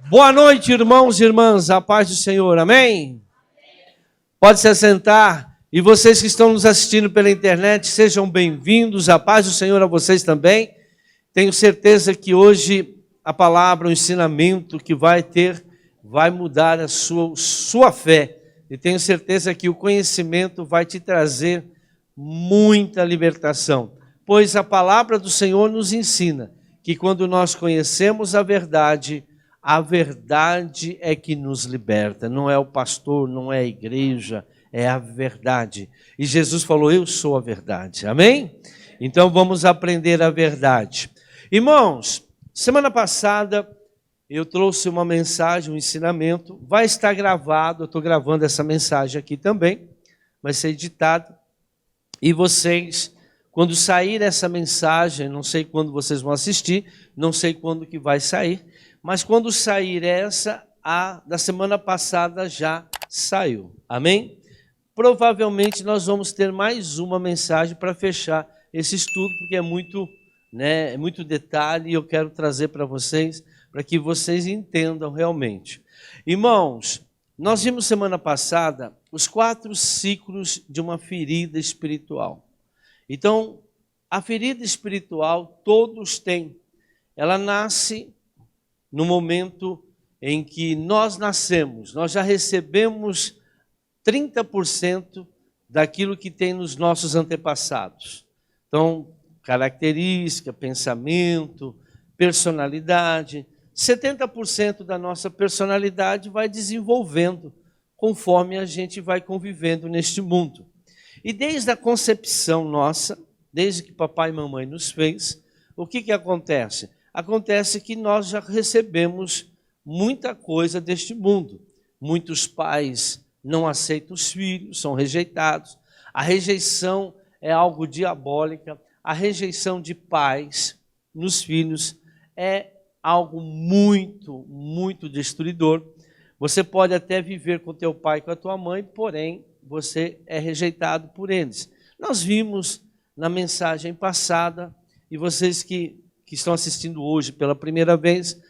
Boa noite, irmãos e irmãs, a paz do Senhor, amém? Pode se assentar, e vocês que estão nos assistindo pela internet, sejam bem-vindos, a paz do Senhor a vocês também. Tenho certeza que hoje a palavra, o ensinamento que vai mudar a sua fé, e tenho certeza que o conhecimento vai te trazer muita libertação, pois a palavra do Senhor nos ensina que quando nós conhecemos a verdade é que nos liberta, não é o pastor, não é a igreja, é a verdade. E Jesus falou, eu sou a verdade, amém? Então vamos aprender a verdade. Irmãos, semana passada eu trouxe uma mensagem, um ensinamento, vai estar gravado, eu estou gravando essa mensagem aqui também, vai ser editado, e vocês, quando sair essa mensagem, não sei quando vocês vão assistir, não sei quando que vai sair, mas quando sair essa, a da semana passada já saiu, amém? Provavelmente nós vamos ter mais uma mensagem para fechar esse estudo, porque é muito detalhe e eu quero trazer para vocês, para que vocês entendam realmente. Irmãos, nós vimos semana passada os 4 ciclos de uma ferida espiritual. Então, a ferida espiritual todos têm, ela nasce no momento em que nós nascemos, nós já recebemos 30% daquilo que tem nos nossos antepassados. Então, característica, pensamento, personalidade, 70% da nossa personalidade vai desenvolvendo conforme a gente vai convivendo neste mundo. E desde a concepção nossa, desde que papai e mamãe nos fez, o que acontece? Acontece que nós já recebemos muita coisa deste mundo. Muitos pais não aceitam os filhos, são rejeitados. A rejeição é algo diabólico. A rejeição de pais nos filhos é algo muito destruidor. Você pode até viver com teu pai e com a tua mãe, porém, você é rejeitado por eles. Nós vimos na mensagem passada, e vocês que estão assistindo hoje pela primeira vez,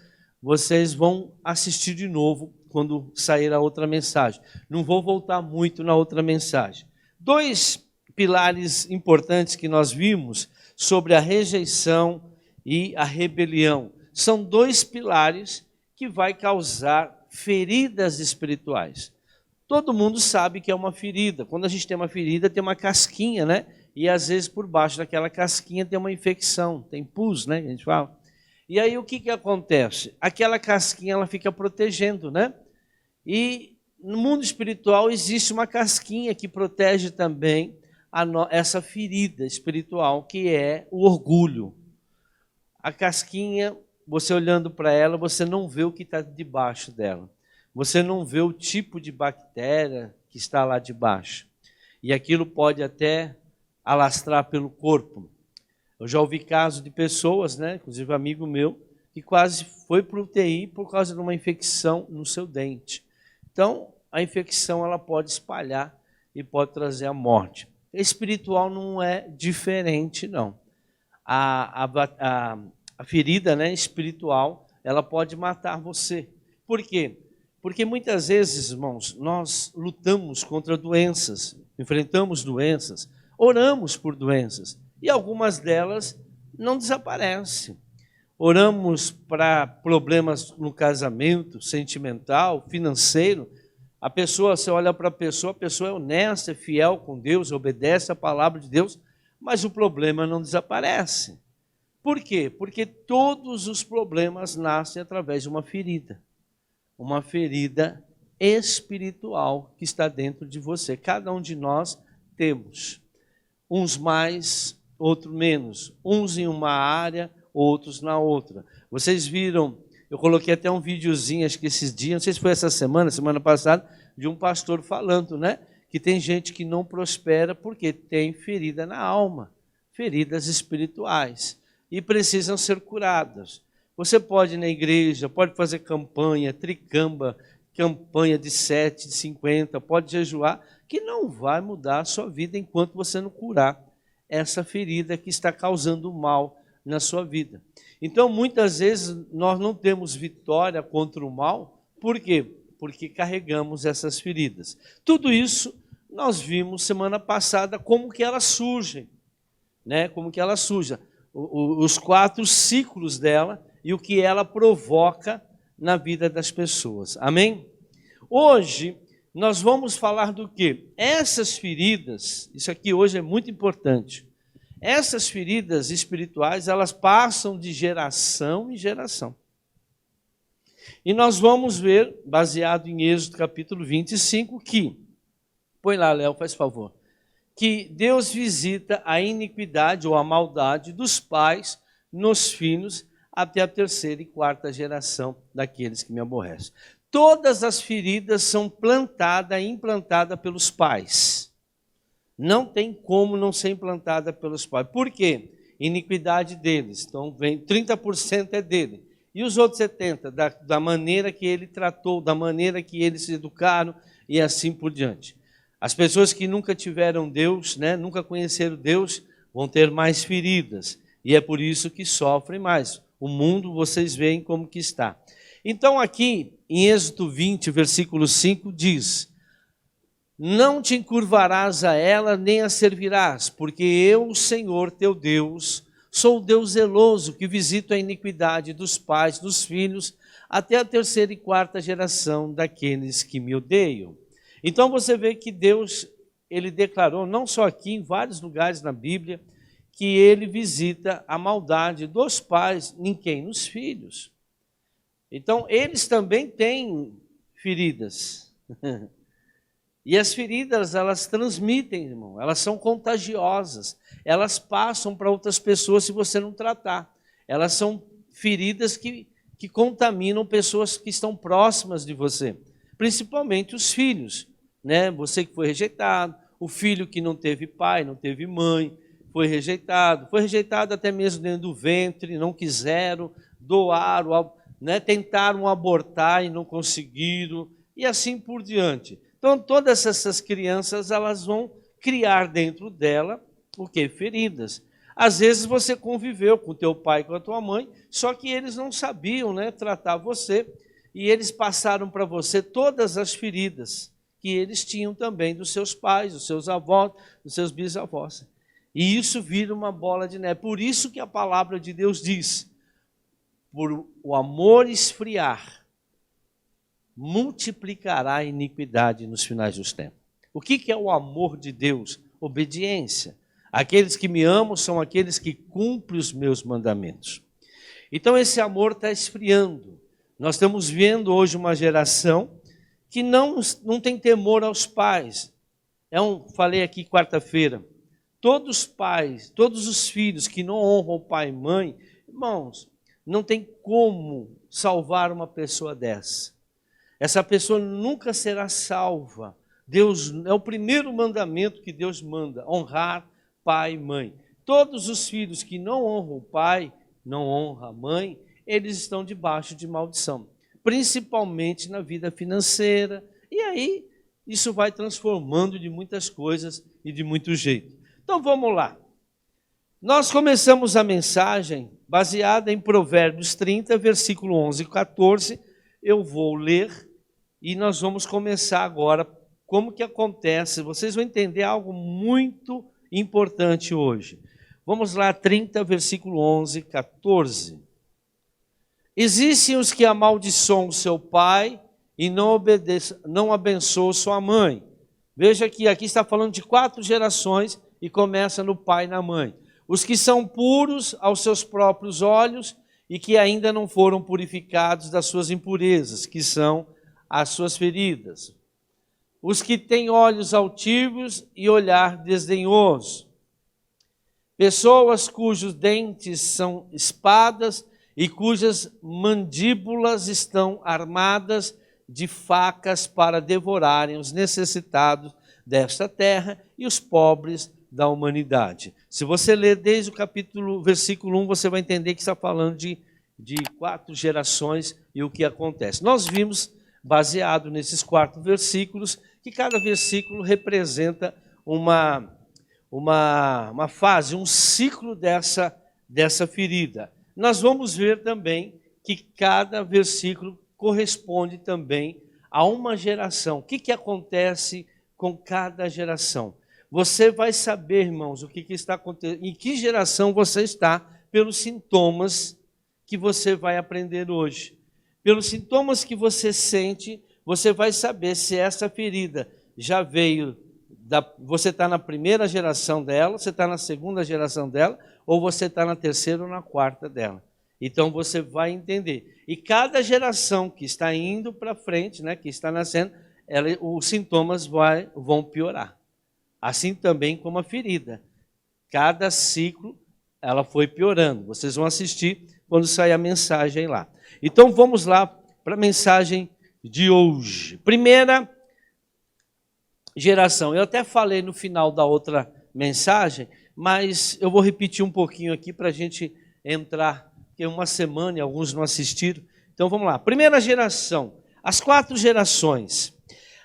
vocês vão assistir de novo quando sair a outra mensagem. Não vou voltar muito na outra mensagem. 2 pilares importantes que nós vimos sobre a rejeição e a rebelião. São 2 pilares que vai causar feridas espirituais. Todo mundo sabe que é uma ferida. Quando a gente tem uma ferida, tem uma casquinha, né? E às vezes por baixo daquela casquinha tem uma infecção, tem pus, né? A gente fala. E aí o que acontece? Aquela casquinha ela fica protegendo, né? E no mundo espiritual existe uma casquinha que protege também essa ferida espiritual, que é o orgulho. A casquinha, você olhando para ela, você não vê o que está debaixo dela. Você não vê o tipo de bactéria que está lá debaixo. E aquilo pode até alastrar pelo corpo. Eu já ouvi casos de pessoas, né, inclusive um amigo meu, que quase foi para o UTI por causa de uma infecção no seu dente. Então, a infecção ela pode espalhar e pode trazer a morte. Espiritual não é diferente, não. A ferida, né, espiritual, ela pode matar você. Por quê? Porque muitas vezes, irmãos, nós lutamos contra doenças, enfrentamos doenças, oramos por doenças, e algumas delas não desaparecem. Oramos para problemas no casamento, sentimental, financeiro. A pessoa, você olha para a pessoa é honesta, é fiel com Deus, obedece a palavra de Deus, mas o problema não desaparece. Por quê? Porque todos os problemas nascem através de uma ferida espiritual que está dentro de você. Cada um de nós temos, uns mais, outros menos, uns em uma área, outros na outra. Vocês viram, eu coloquei até um videozinho, acho que esses dias, não sei se foi essa semana passada, de um pastor falando, né? Que tem gente que não prospera porque tem ferida na alma, feridas espirituais, e precisam ser curadas. Você pode ir na igreja, pode fazer campanha, tricamba, campanha de 7, de 50, pode jejuar, que não vai mudar a sua vida enquanto você não curar essa ferida que está causando mal na sua vida. Então, muitas vezes, nós não temos vitória contra o mal. Por quê? Porque carregamos essas feridas. Tudo isso nós vimos semana passada como que elas surgem, né? Como que ela surge, os 4 ciclos dela e o que ela provoca na vida das pessoas. Amém? Hoje nós vamos falar do quê? Essas feridas, isso aqui hoje é muito importante. Essas feridas espirituais, elas passam de geração em geração. E nós vamos ver, baseado em Êxodo capítulo 25, que, põe lá, Léo, faz favor, que Deus visita a iniquidade ou a maldade dos pais nos filhos até a 3ª e 4ª geração daqueles que me aborrecem. Todas as feridas são plantadas e implantadas pelos pais. Não tem como não ser implantada pelos pais. Por quê? Iniquidade deles. Então, vem 30% é dele. E os outros 70%, da maneira que ele tratou, da maneira que eles se educaram e assim por diante. As pessoas que nunca tiveram Deus, né, nunca conheceram Deus, vão ter mais feridas. E é por isso que sofrem mais. O mundo, vocês veem como que está. Então, aqui, em Êxodo 20, versículo 5, diz: não te encurvarás a ela, nem a servirás, porque eu, o Senhor teu Deus, sou o Deus zeloso, que visito a iniquidade dos pais, dos filhos, até a 3ª e 4ª geração daqueles que me odeiam. Então você vê que Deus, ele declarou, não só aqui, em vários lugares na Bíblia, que ele visita a maldade dos pais, em quem? Nos filhos. Então, eles também têm feridas. E as feridas, elas transmitem, irmão, elas são contagiosas. Elas passam para outras pessoas se você não tratar. Elas são feridas que contaminam pessoas que estão próximas de você. Principalmente os filhos, né? Você que foi rejeitado, o filho que não teve pai, não teve mãe, foi rejeitado até mesmo dentro do ventre, não quiseram, doaram, né? Tentaram abortar e não conseguiram, e assim por diante. Então, todas essas crianças, elas vão criar dentro dela o quê? Feridas. Às vezes você conviveu com o teu pai e com a tua mãe, só que eles não sabiam, né, tratar você, e eles passaram para você todas as feridas que eles tinham também dos seus pais, dos seus avós, dos seus bisavós. E isso vira uma bola de neve. Por isso que a palavra de Deus diz: por o amor esfriar, multiplicará a iniquidade nos finais dos tempos. O que é o amor de Deus? Obediência. Aqueles que me amam são aqueles que cumprem os meus mandamentos. Então esse amor está esfriando. Nós estamos vendo hoje uma geração que não tem temor aos pais. Falei aqui quarta-feira, todos os pais, todos os filhos que não honram pai e mãe, irmãos, não tem como salvar uma pessoa dessa. Essa pessoa nunca será salva. Deus, é o primeiro mandamento que Deus manda, honrar pai e mãe. Todos os filhos que não honram o pai, não honram a mãe, eles estão debaixo de maldição, principalmente na vida financeira. E aí, isso vai transformando de muitas coisas e de muito jeito. Então, vamos lá. Nós começamos a mensagem baseada em Provérbios 30, versículo 11 e 14. Eu vou ler e nós vamos começar agora como que acontece. Vocês vão entender algo muito importante hoje. Vamos lá, 30, versículo 11 e 14. Existem os que amaldiçoam seu pai e não abençoam sua mãe. Veja que aqui está falando de 4 gerações e começa no pai e na mãe. Os que são puros aos seus próprios olhos e que ainda não foram purificados das suas impurezas, que são as suas feridas. Os que têm olhos altivos e olhar desdenhoso. Pessoas cujos dentes são espadas e cujas mandíbulas estão armadas de facas para devorarem os necessitados desta terra e os pobres da humanidade. Se você ler desde o versículo 1, você vai entender que está falando de 4 gerações e o que acontece. Nós vimos, baseado nesses 4 versículos, que cada versículo representa uma fase, um ciclo dessa ferida. Nós vamos ver também que cada versículo corresponde também a uma geração. O que acontece com cada geração? Você vai saber, irmãos, o que está acontecendo, em que geração você está, pelos sintomas que você vai aprender hoje. Pelos sintomas que você sente, você vai saber se essa ferida já veio, você está na primeira geração dela, você está na segunda geração dela, ou você está na terceira ou na quarta dela. Então você vai entender. E cada geração que está indo para frente, né, que está nascendo, os sintomas vão piorar. Assim também como a ferida. Cada ciclo ela foi piorando. Vocês vão assistir quando sair a mensagem lá. Então vamos lá para a mensagem de hoje. Primeira geração. Eu até falei no final da outra mensagem, mas eu vou repetir um pouquinho aqui para a gente entrar, porque uma semana e alguns não assistiram. Então vamos lá. Primeira geração. As 4 gerações.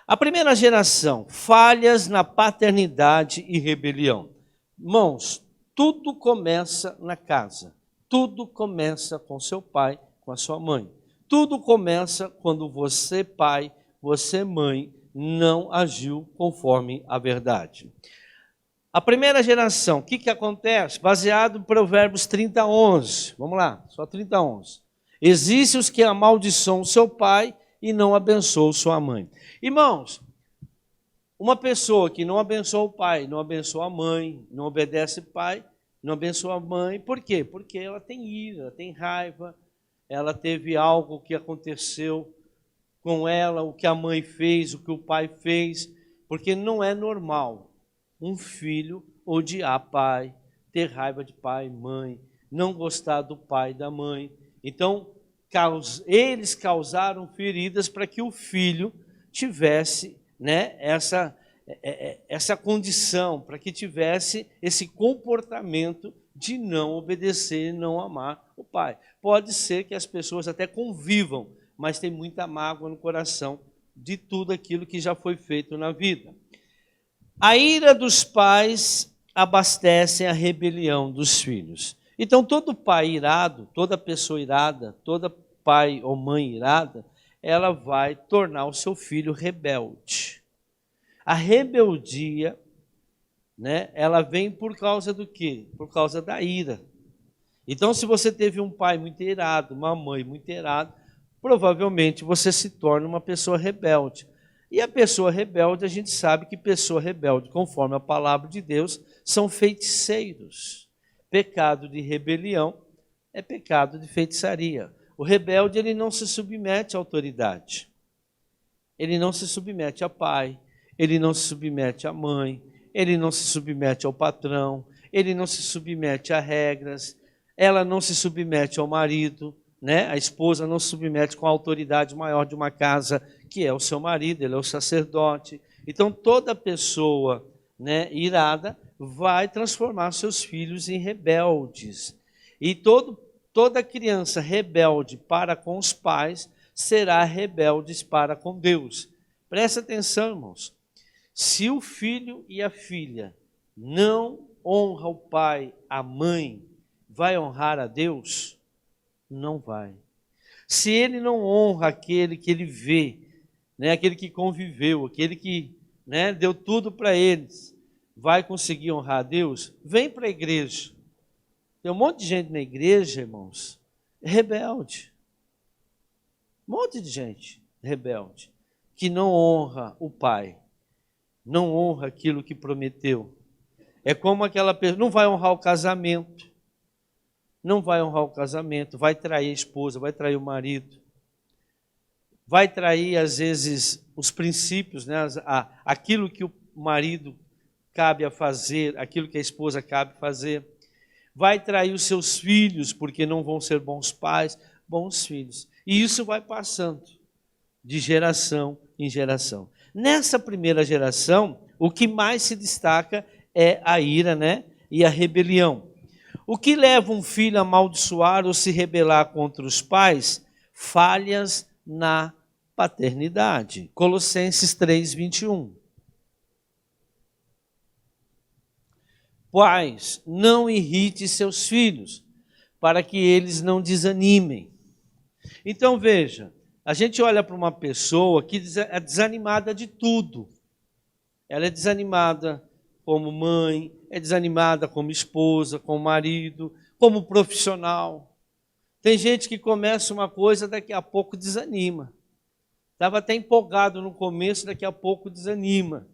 A primeira geração, falhas na paternidade e rebelião. Irmãos, tudo começa na casa. Tudo começa com seu pai, com a sua mãe. Tudo começa quando você, pai, você, mãe, não agiu conforme a verdade. A primeira geração, o que acontece? Baseado em Provérbios 30:11. Vamos lá, só 30:11. Existem os que amaldiçoam seu pai e não abençoam sua mãe. Irmãos, uma pessoa que não abençoa o pai, não abençoa a mãe, não obedece o pai, não abençoa a mãe, por quê? Porque ela tem ira, ela tem raiva, ela teve algo que aconteceu com ela, o que a mãe fez, o que o pai fez, porque não é normal um filho odiar pai, ter raiva de pai, mãe, não gostar do pai e da mãe. Então, eles causaram feridas para que o filho tivesse, né, essa condição, para que tivesse esse comportamento de não obedecer, não amar o pai. Pode ser que as pessoas até convivam, mas tem muita mágoa no coração de tudo aquilo que já foi feito na vida. A ira dos pais abastece a rebelião dos filhos. Então, todo pai irado, toda pessoa irada, toda pai ou mãe irada, ela vai tornar o seu filho rebelde. A rebeldia, né, ela vem por causa do quê? Por causa da ira. Então, se você teve um pai muito irado, uma mãe muito irada, provavelmente você se torna uma pessoa rebelde. E a pessoa rebelde, a gente sabe que pessoa rebelde, conforme a palavra de Deus, são feiticeiros. Pecado de rebelião é pecado de feitiçaria. O rebelde, ele não se submete à autoridade. Ele não se submete a pai, ele não se submete à mãe, ele não se submete ao patrão, ele não se submete a regras, ela não se submete ao marido, né? A esposa não se submete com a autoridade maior de uma casa, que é o seu marido, ele é o sacerdote. Então, toda pessoa, né, irada vai transformar seus filhos em rebeldes. E toda criança rebelde para com os pais será rebelde para com Deus. Presta atenção, irmãos. Se o filho e a filha não honram o pai, a mãe, vai honrar a Deus? Não vai. Se ele não honra aquele que ele vê, né, aquele que conviveu, aquele que, né, deu tudo para eles, vai conseguir honrar a Deus? Vem para a igreja. Tem um monte de gente na igreja, irmãos, rebelde. Um monte de gente rebelde, que não honra o pai, não honra aquilo que prometeu. É como aquela pessoa, não vai honrar o casamento, não vai honrar o casamento, vai trair a esposa, vai trair o marido, vai trair, às vezes, os princípios, né? Aquilo que o marido cabe a fazer, aquilo que a esposa cabe fazer. Vai trair os seus filhos, porque não vão ser bons pais, bons filhos. E isso vai passando de geração em geração. Nessa primeira geração, o que mais se destaca é a ira, né, e a rebelião. O que leva um filho a amaldiçoar ou se rebelar contra os pais? Falhas na paternidade. Colossenses 3:21. Pais, não irrite seus filhos, para que eles não desanimem. Então veja, a gente olha para uma pessoa que é desanimada de tudo. Ela é desanimada como mãe, é desanimada como esposa, como marido, como profissional. Tem gente que começa uma coisa, daqui a pouco desanima. Estava até empolgado no começo, daqui a pouco desanima.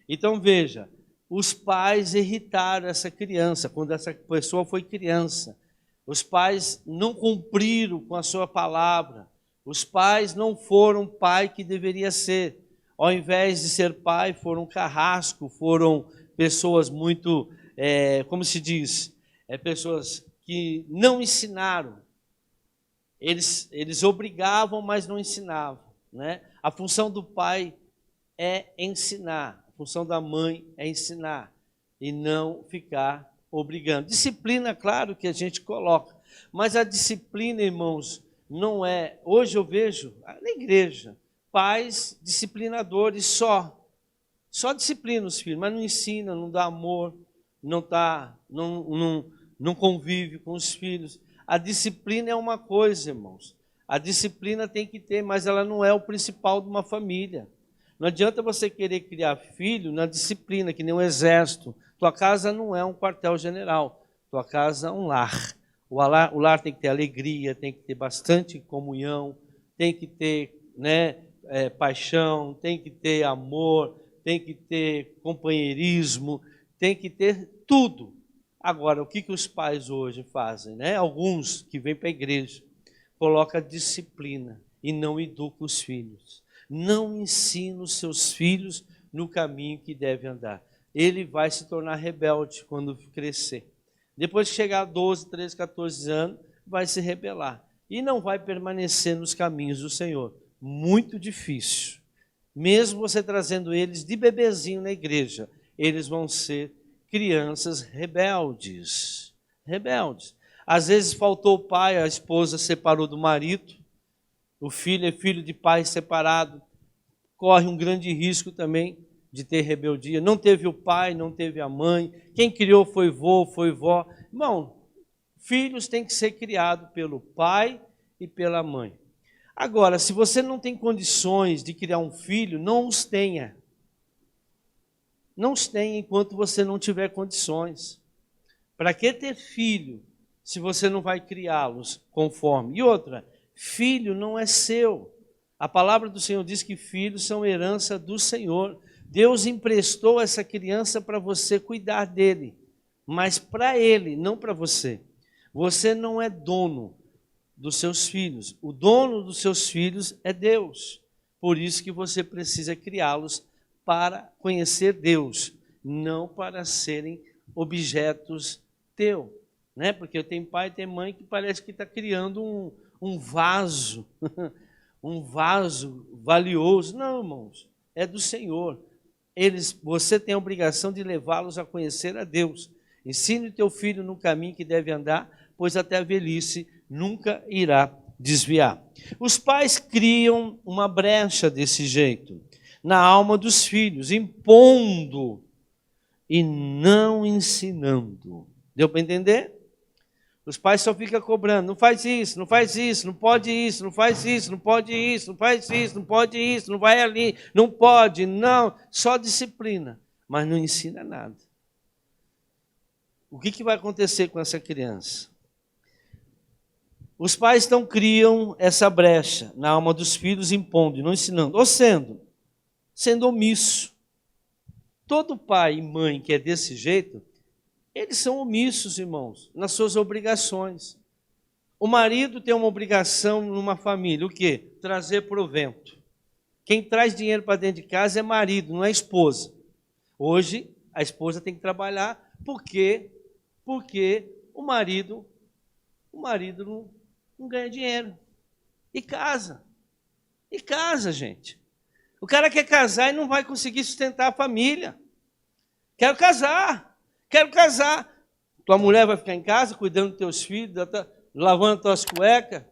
Então veja, os pais irritaram essa criança, quando essa pessoa foi criança. Os pais não cumpriram com a sua palavra. Os pais não foram pai que deveria ser. Ao invés de ser pai, foram carrasco, foram pessoas muito, como se diz, pessoas que não ensinaram. Eles obrigavam, mas não ensinavam, né? A função do pai é ensinar, a função da mãe é ensinar e não ficar obrigando. Disciplina, claro que a gente coloca, mas a disciplina, irmãos, não é... Hoje eu vejo na igreja pais disciplinadores só disciplina os filhos, mas não ensina, não dá amor, não convive com os filhos. A disciplina é uma coisa, irmãos. A disciplina tem que ter, mas ela não é o principal de uma família. Não adianta você querer criar filho na disciplina, que nem um exército. Tua casa não é um quartel-general, tua casa é um lar. O lar tem que ter alegria, tem que ter bastante comunhão, tem que ter, paixão, tem que ter amor, tem que ter companheirismo, tem que ter tudo. Agora, o que os pais hoje fazem? Alguns que vêm para a igreja, colocam disciplina e não educam os filhos. Não ensina os seus filhos no caminho que deve andar. Ele vai se tornar rebelde quando crescer. Depois que chegar a 12, 13, 14 anos, vai se rebelar. E não vai permanecer nos caminhos do Senhor. Muito difícil. Mesmo você trazendo eles de bebezinho na igreja, eles vão ser crianças rebeldes. Rebeldes. Às vezes faltou o pai, a esposa separou do marido, o filho é filho de pai separado, corre um grande risco também de ter rebeldia. Não teve o pai, não teve a mãe, quem criou foi vô, foi vó. Irmão, filhos têm que ser criados pelo pai e pela mãe. Agora, se você não tem condições de criar um filho, não os tenha. Não os tenha enquanto você não tiver condições. Para que ter filho se você não vai criá-los conforme? E outra, filho não é seu. A palavra do Senhor diz que filhos são herança do Senhor. Deus emprestou essa criança para você cuidar dele, mas para ele, não para você. Você não é dono dos seus filhos. O dono dos seus filhos é Deus. Por isso que você precisa criá-los para conhecer Deus, não para serem objetos teu, né? Porque eu tenho pai e tenho mãe que parece que está criando um vaso, um vaso valioso. Não, irmãos, é do Senhor. Você tem a obrigação de levá-los a conhecer a Deus. Ensine o teu filho no caminho que deve andar, pois até a velhice nunca irá desviar. Os pais criam uma brecha desse jeito na alma dos filhos, impondo e não ensinando. Deu para entender? Os pais só ficam cobrando, não faz isso, não faz isso, não pode isso, não faz isso, não pode isso, não faz isso, não pode isso, não vai ali, não pode, não, só disciplina, mas não ensina nada. O que vai acontecer com essa criança? Os pais então criam essa brecha na alma dos filhos, impondo e não ensinando, ou sendo omisso. Todo pai e mãe que é desse jeito, eles são omissos, irmãos, nas suas obrigações. O marido tem uma obrigação numa família, o quê? Trazer provento. Quem traz dinheiro para dentro de casa é marido, não é esposa. Hoje, a esposa tem que trabalhar, porque o marido não ganha dinheiro. E casa, gente. O cara quer casar e não vai conseguir sustentar a família. Quero casar. Tua mulher vai ficar em casa cuidando dos teus filhos, lavando tuas cuecas?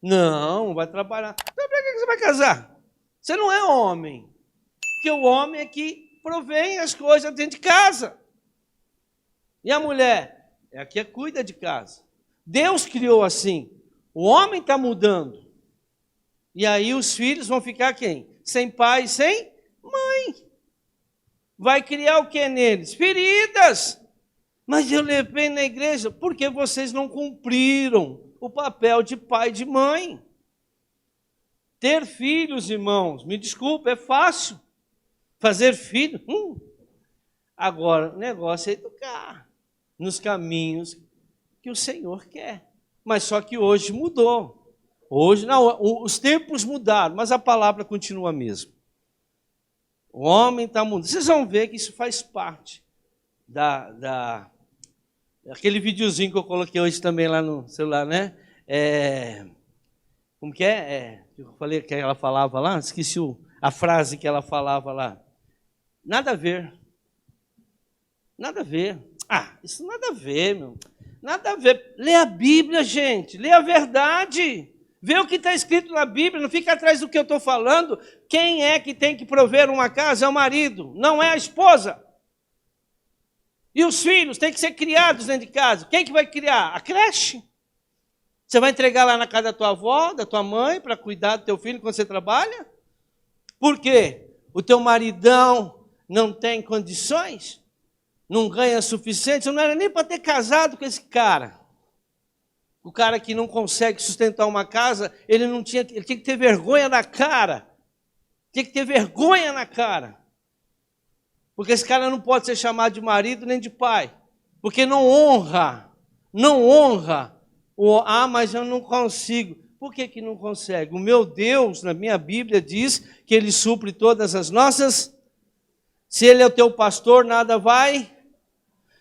Não, vai trabalhar. Então, para que você vai casar? Você não é homem. Porque o homem é que provém as coisas dentro de casa. E a mulher? É a que cuida de casa. Deus criou assim. O homem está mudando. E aí os filhos vão ficar quem? Sem pai, sem mãe. Vai criar o que neles? Feridas. Mas eu levei na igreja porque vocês não cumpriram o papel de pai e de mãe. Ter filhos, irmãos, me desculpa, é fácil. Fazer filho, Agora, o negócio é educar nos caminhos que o Senhor quer. Mas só que hoje mudou. Hoje, não, os tempos mudaram, mas a palavra continua a mesma. O homem está mudando. Vocês vão ver que isso faz parte daquele videozinho que eu coloquei hoje também lá no celular, né? Como que é? Eu falei que ela falava lá, esqueci a frase que ela falava lá. Nada a ver. Nada a ver. Isso nada a ver, meu. Nada a ver. Lê a Bíblia, gente. Lê a verdade. Vê o que está escrito na Bíblia. Não fica atrás do que eu estou falando. Quem é que tem que prover uma casa? É o marido, não é a esposa. E os filhos têm que ser criados dentro de casa. Quem que vai criar? A creche. Você vai entregar lá na casa da tua avó, da tua mãe, para cuidar do teu filho quando você trabalha? Por quê? O teu maridão não tem condições? Não ganha suficiente? Você não era nem para ter casado com esse cara. O cara que não consegue sustentar uma casa, ele tinha que ter vergonha na cara. Tinha que ter vergonha na cara. Porque esse cara não pode ser chamado de marido nem de pai. Porque não honra. Mas eu não consigo. Por que não consegue? O meu Deus, na minha Bíblia, diz que Ele supre todas as nossas. Se Ele é o teu pastor, nada vai.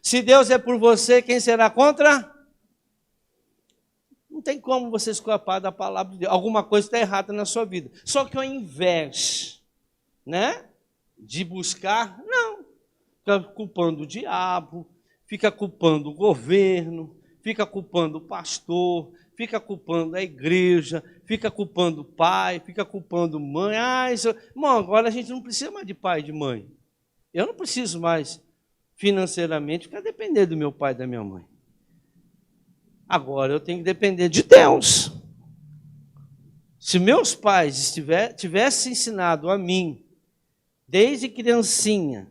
Se Deus é por você, quem será contra? Não tem como você escapar da palavra de Deus. Alguma coisa está errada na sua vida. Só que ao invés, de buscar, não. Fica culpando o diabo, fica culpando o governo, fica culpando o pastor, fica culpando a igreja, fica culpando o pai, fica culpando mãe. Irmão, agora a gente não precisa mais de pai e de mãe. Eu não preciso mais financeiramente ficar dependendo do meu pai e da minha mãe. Agora eu tenho que depender de Deus. Se meus pais tivessem ensinado a mim, desde criancinha,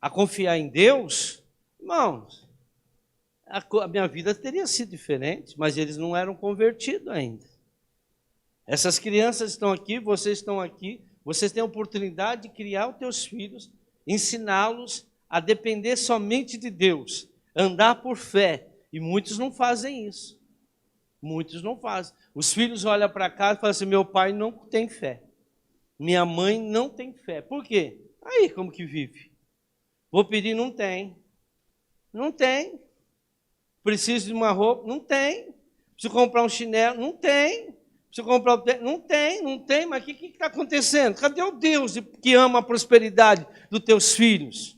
a confiar em Deus, irmãos, a minha vida teria sido diferente, mas eles não eram convertidos ainda. Essas crianças estão aqui, vocês estão aqui, vocês têm a oportunidade de criar os teus filhos, ensiná-los a depender somente de Deus, andar por fé, e muitos não fazem isso. Muitos não fazem. Os filhos olham para casa e falam assim, meu pai não tem fé, minha mãe não tem fé. Por quê? Aí, como que vive? Vou pedir, não tem. Não tem. Preciso de uma roupa? Não tem. Preciso comprar um chinelo? Não tem. Preciso comprar... Não tem. Mas o que está acontecendo? Cadê o Deus que ama a prosperidade dos teus filhos?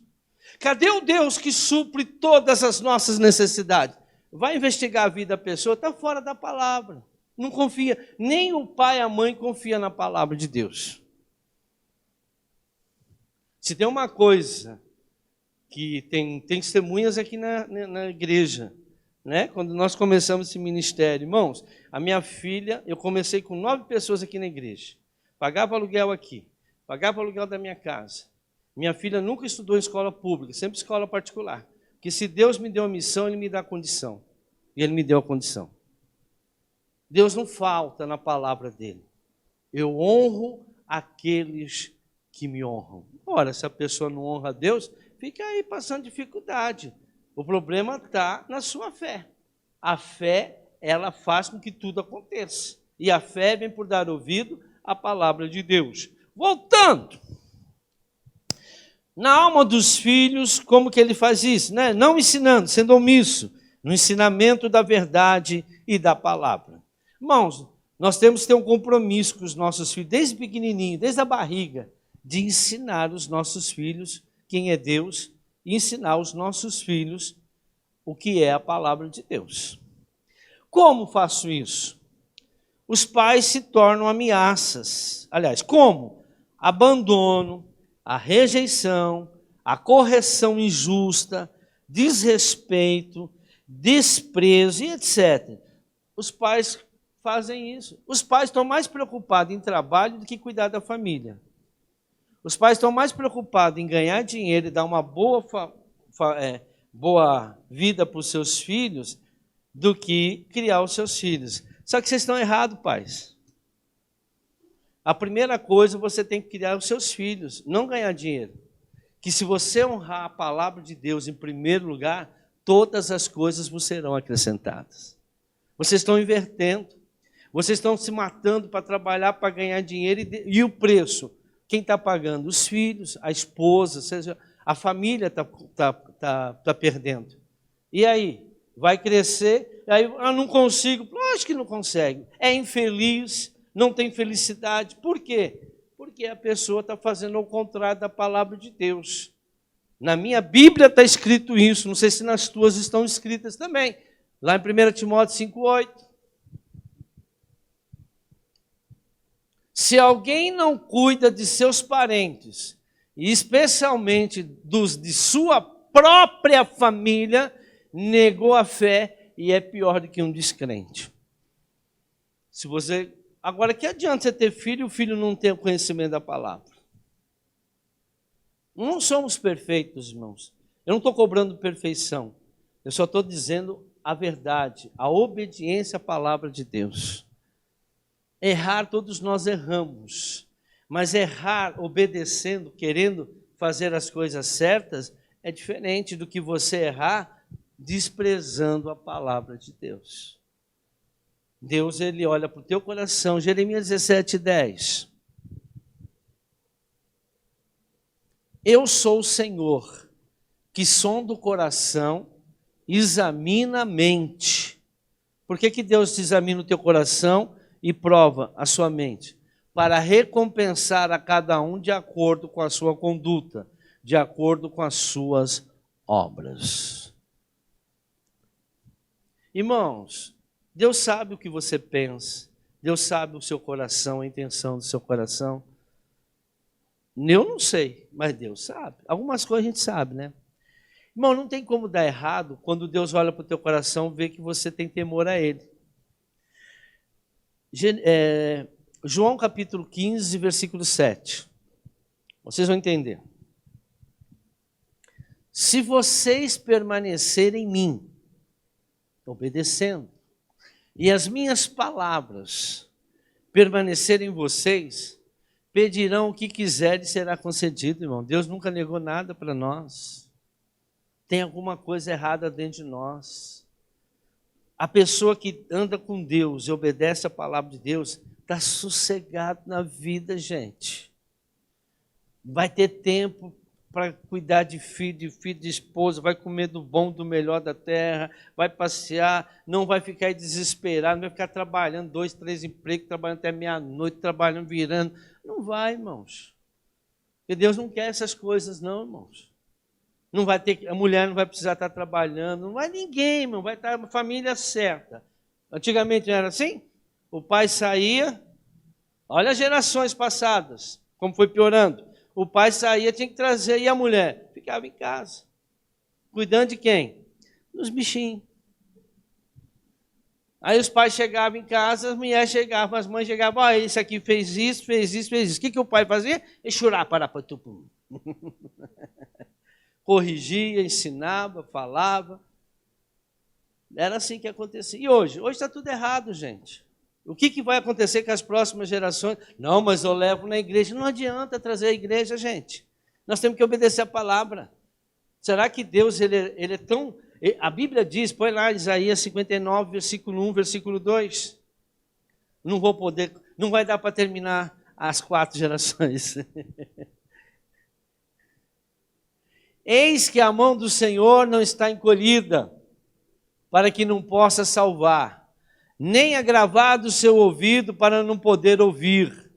Cadê o Deus que supre todas as nossas necessidades? Vai investigar a vida da pessoa, está fora da palavra. Não confia. Nem o pai e a mãe confia na palavra de Deus. Se tem uma coisa que tem testemunhas aqui na igreja, quando nós começamos esse ministério, irmãos, a minha filha, eu comecei com 9 pessoas aqui na igreja, pagava aluguel aqui, pagava aluguel da minha casa. Minha filha nunca estudou em escola pública, sempre escola particular, porque se Deus me deu a missão, Ele me dá a condição, e Ele me deu a condição. Deus não falta na palavra dEle. Eu honro aqueles que me honram. Ora, se a pessoa não honra a Deus, fica aí passando dificuldade. O problema está na sua fé. A fé, ela faz com que tudo aconteça. E a fé vem por dar ouvido à palavra de Deus. Voltando. Na alma dos filhos, como que ele faz isso? Não ensinando, sendo omisso, no ensinamento da verdade e da palavra. Irmãos, nós temos que ter um compromisso com os nossos filhos, desde pequenininho, desde a barriga, de ensinar os nossos filhos quem é Deus e ensinar os nossos filhos o que é a palavra de Deus. Como faço isso? Os pais se tornam ameaças. Aliás, como? Abandono, a rejeição, a correção injusta, desrespeito, desprezo e etc. Os pais fazem isso. Os pais estão mais preocupados em trabalho do que cuidar da família. Os pais estão mais preocupados em ganhar dinheiro e dar uma boa vida para os seus filhos do que criar os seus filhos. Só que vocês estão errados, pais. A primeira coisa, você tem que criar os seus filhos, não ganhar dinheiro. Que se você honrar a palavra de Deus em primeiro lugar, todas as coisas vos serão acrescentadas. Vocês estão invertendo. Vocês estão se matando para trabalhar, para ganhar dinheiro. E o preço? Quem está pagando? Os filhos, a esposa, seja, a família está perdendo. E aí? Vai crescer, aí não consigo. Lógico que não consegue. É infeliz, não tem felicidade. Por quê? Porque a pessoa está fazendo ao contrário da palavra de Deus. Na minha Bíblia está escrito isso, não sei se nas tuas estão escritas também. Lá em 1 Timóteo 5,8. Se alguém não cuida de seus parentes, e especialmente dos de sua própria família, negou a fé e é pior do que um descrente. Agora, que adianta você ter filho e o filho não ter o conhecimento da palavra? Não somos perfeitos, irmãos. Eu não estou cobrando perfeição. Eu só estou dizendo a verdade, a obediência à palavra de Deus. Errar, todos nós erramos. Mas errar obedecendo, querendo fazer as coisas certas, é diferente do que você errar desprezando a palavra de Deus. Deus, ele olha para o teu coração. Jeremias 17:10. Eu sou o Senhor, que sonda o coração, examina a mente. Por que Deus examina o teu coração e prova a sua mente? Para recompensar a cada um de acordo com a sua conduta, de acordo com as suas obras. Irmãos, Deus sabe o que você pensa, Deus sabe o seu coração, a intenção do seu coração. Eu não sei, mas Deus sabe. Algumas coisas a gente sabe, né? Irmão, não tem como dar errado quando Deus olha para o teu coração e vê que você tem temor a Ele. João capítulo 15, versículo 7. Vocês vão entender. Se vocês permanecerem em mim, obedecendo, e as minhas palavras permanecerem em vocês, pedirão o que quiserem e será concedido, irmão. Deus nunca negou nada para nós. Tem alguma coisa errada dentro de nós. A pessoa que anda com Deus e obedece a palavra de Deus, está sossegado na vida, gente. Vai ter tempo para cuidar de filho, de esposa, vai comer do bom, do melhor da terra, vai passear, não vai ficar desesperado, não vai ficar trabalhando 2, 3 empregos, trabalhando até meia-noite, trabalhando, virando. Não vai, irmãos. Porque Deus não quer essas coisas, não, irmãos. Não vai ter, a mulher não vai precisar estar trabalhando, não vai ninguém, irmão, vai estar uma família certa. Antigamente não era assim? O pai saía, olha as gerações passadas, como foi piorando. O pai saía, tinha que trazer, e a mulher ficava em casa. Cuidando de quem? Dos bichinhos. Aí os pais chegavam em casa, as mulheres chegavam, as mães chegavam, ó, esse aqui fez isso, fez isso, fez isso. O que o pai fazia? Ele chorava para tu. Corrigia, ensinava, falava. Era assim que acontecia. E hoje? Hoje está tudo errado, gente. O que vai acontecer com as próximas gerações? Não, mas eu levo na igreja. Não adianta trazer a igreja, gente. Nós temos que obedecer a palavra. Será que Deus ele é tão... A Bíblia diz, põe lá Isaías 59, versículo 1, versículo 2. Não vai dar para terminar as 4 gerações. Eis que a mão do Senhor não está encolhida, para que não possa salvar, nem agravado o seu ouvido para não poder ouvir.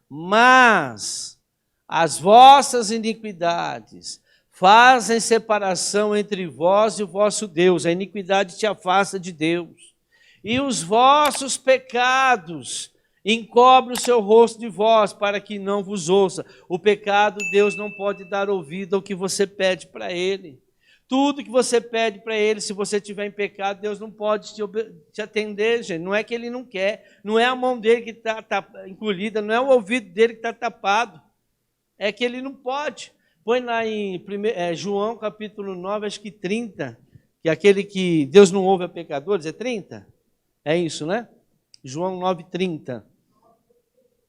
Mas as vossas iniquidades fazem separação entre vós e o vosso Deus. A iniquidade te afasta de Deus. E os vossos pecados encobrem o seu rosto de vós, para que não vos ouça. O pecado, Deus não pode dar ouvido ao que você pede para Ele. Tudo que você pede para Ele, se você estiver em pecado, Deus não pode te atender, gente. Não é que Ele não quer, não é a mão dele que está encolhida, não é o ouvido dele que está tapado. É que Ele não pode. Põe lá em João capítulo 9, acho que 30, que é aquele que Deus não ouve a pecadores, é 30? É isso, né? João 9, 30.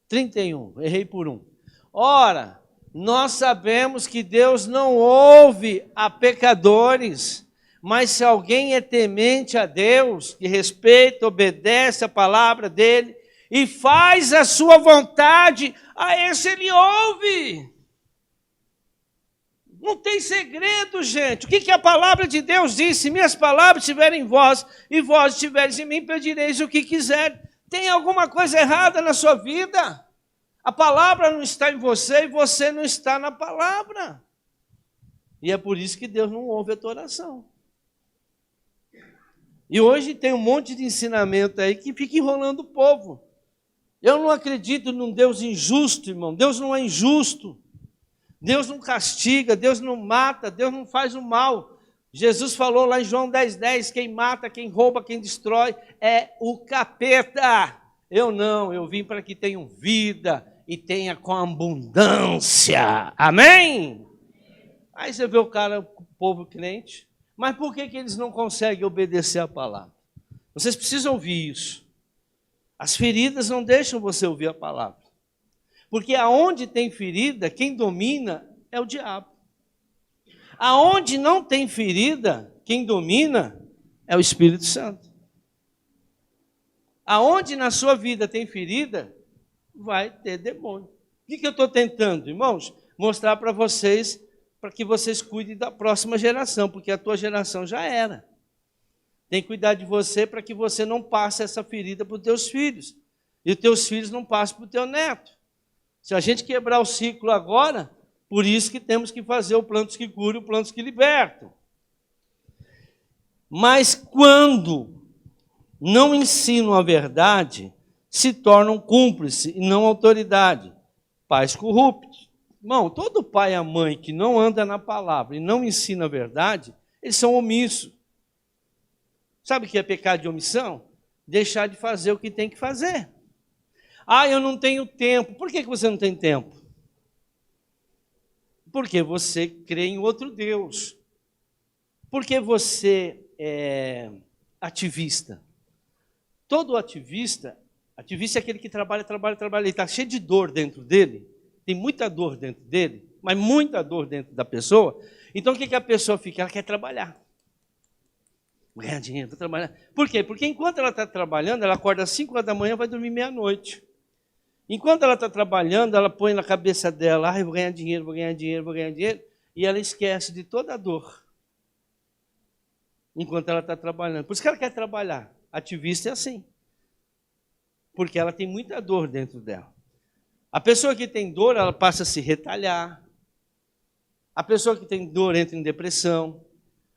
31, errei por um. Ora, nós sabemos que Deus não ouve a pecadores, mas se alguém é temente a Deus, que respeita, obedece a palavra dele e faz a sua vontade, a esse ele ouve. Não tem segredo, gente. O que a palavra de Deus diz? Se minhas palavras estiverem em vós e vós estiveres em mim, pedireis o que quiser. Tem alguma coisa errada na sua vida? A palavra não está em você e você não está na palavra. E é por isso que Deus não ouve a tua oração. E hoje tem um monte de ensinamento aí que fica enrolando o povo. Eu não acredito num Deus injusto, irmão. Deus não é injusto. Deus não castiga, Deus não mata, Deus não faz o mal. Jesus falou lá em João 10:10, quem mata, quem rouba, quem destrói é o capeta. Eu não, eu vim para que tenham vida e tenha com abundância. Amém? Aí você vê o cara, o povo crente, mas por que eles não conseguem obedecer a palavra? Vocês precisam ouvir isso. As feridas não deixam você ouvir a palavra. Porque aonde tem ferida, quem domina é o diabo. Aonde não tem ferida, quem domina é o Espírito Santo. Aonde na sua vida tem ferida, vai ter demônio. O que eu estou tentando, irmãos? Mostrar para vocês, para que vocês cuidem da próxima geração, porque a tua geração já era. Tem que cuidar de você para que você não passe essa ferida para os teus filhos. E os teus filhos não passem para o teu neto. Se a gente quebrar o ciclo agora, por isso que temos que fazer o plantos que curam e o plantos que libertam. Mas quando não ensinam a verdade, se tornam cúmplices e não autoridade. Pais corruptos. Irmão, todo pai e mãe que não anda na palavra e não ensina a verdade, eles são omissos. Sabe o que é pecado de omissão? Deixar de fazer o que tem que fazer. Ah, eu não tenho tempo. Por que você não tem tempo? Porque você crê em outro Deus. Porque você é ativista. Todo ativista é aquele que trabalha, ele está cheio de dor dentro dele, tem muita dor dentro dele, mas muita dor dentro da pessoa. Então o que a pessoa fica? Ela quer trabalhar. Vou ganhar dinheiro, vou trabalhar. Por quê? Porque enquanto ela está trabalhando, ela acorda às 5 horas da manhã e vai dormir meia-noite. Enquanto ela está trabalhando, ela põe na cabeça dela, eu vou ganhar dinheiro, vou ganhar dinheiro, vou ganhar dinheiro, e ela esquece de toda a dor. Enquanto ela está trabalhando. Por isso que ela quer trabalhar. Ativista é assim. Porque ela tem muita dor dentro dela. A pessoa que tem dor, ela passa a se retalhar. A pessoa que tem dor entra em depressão.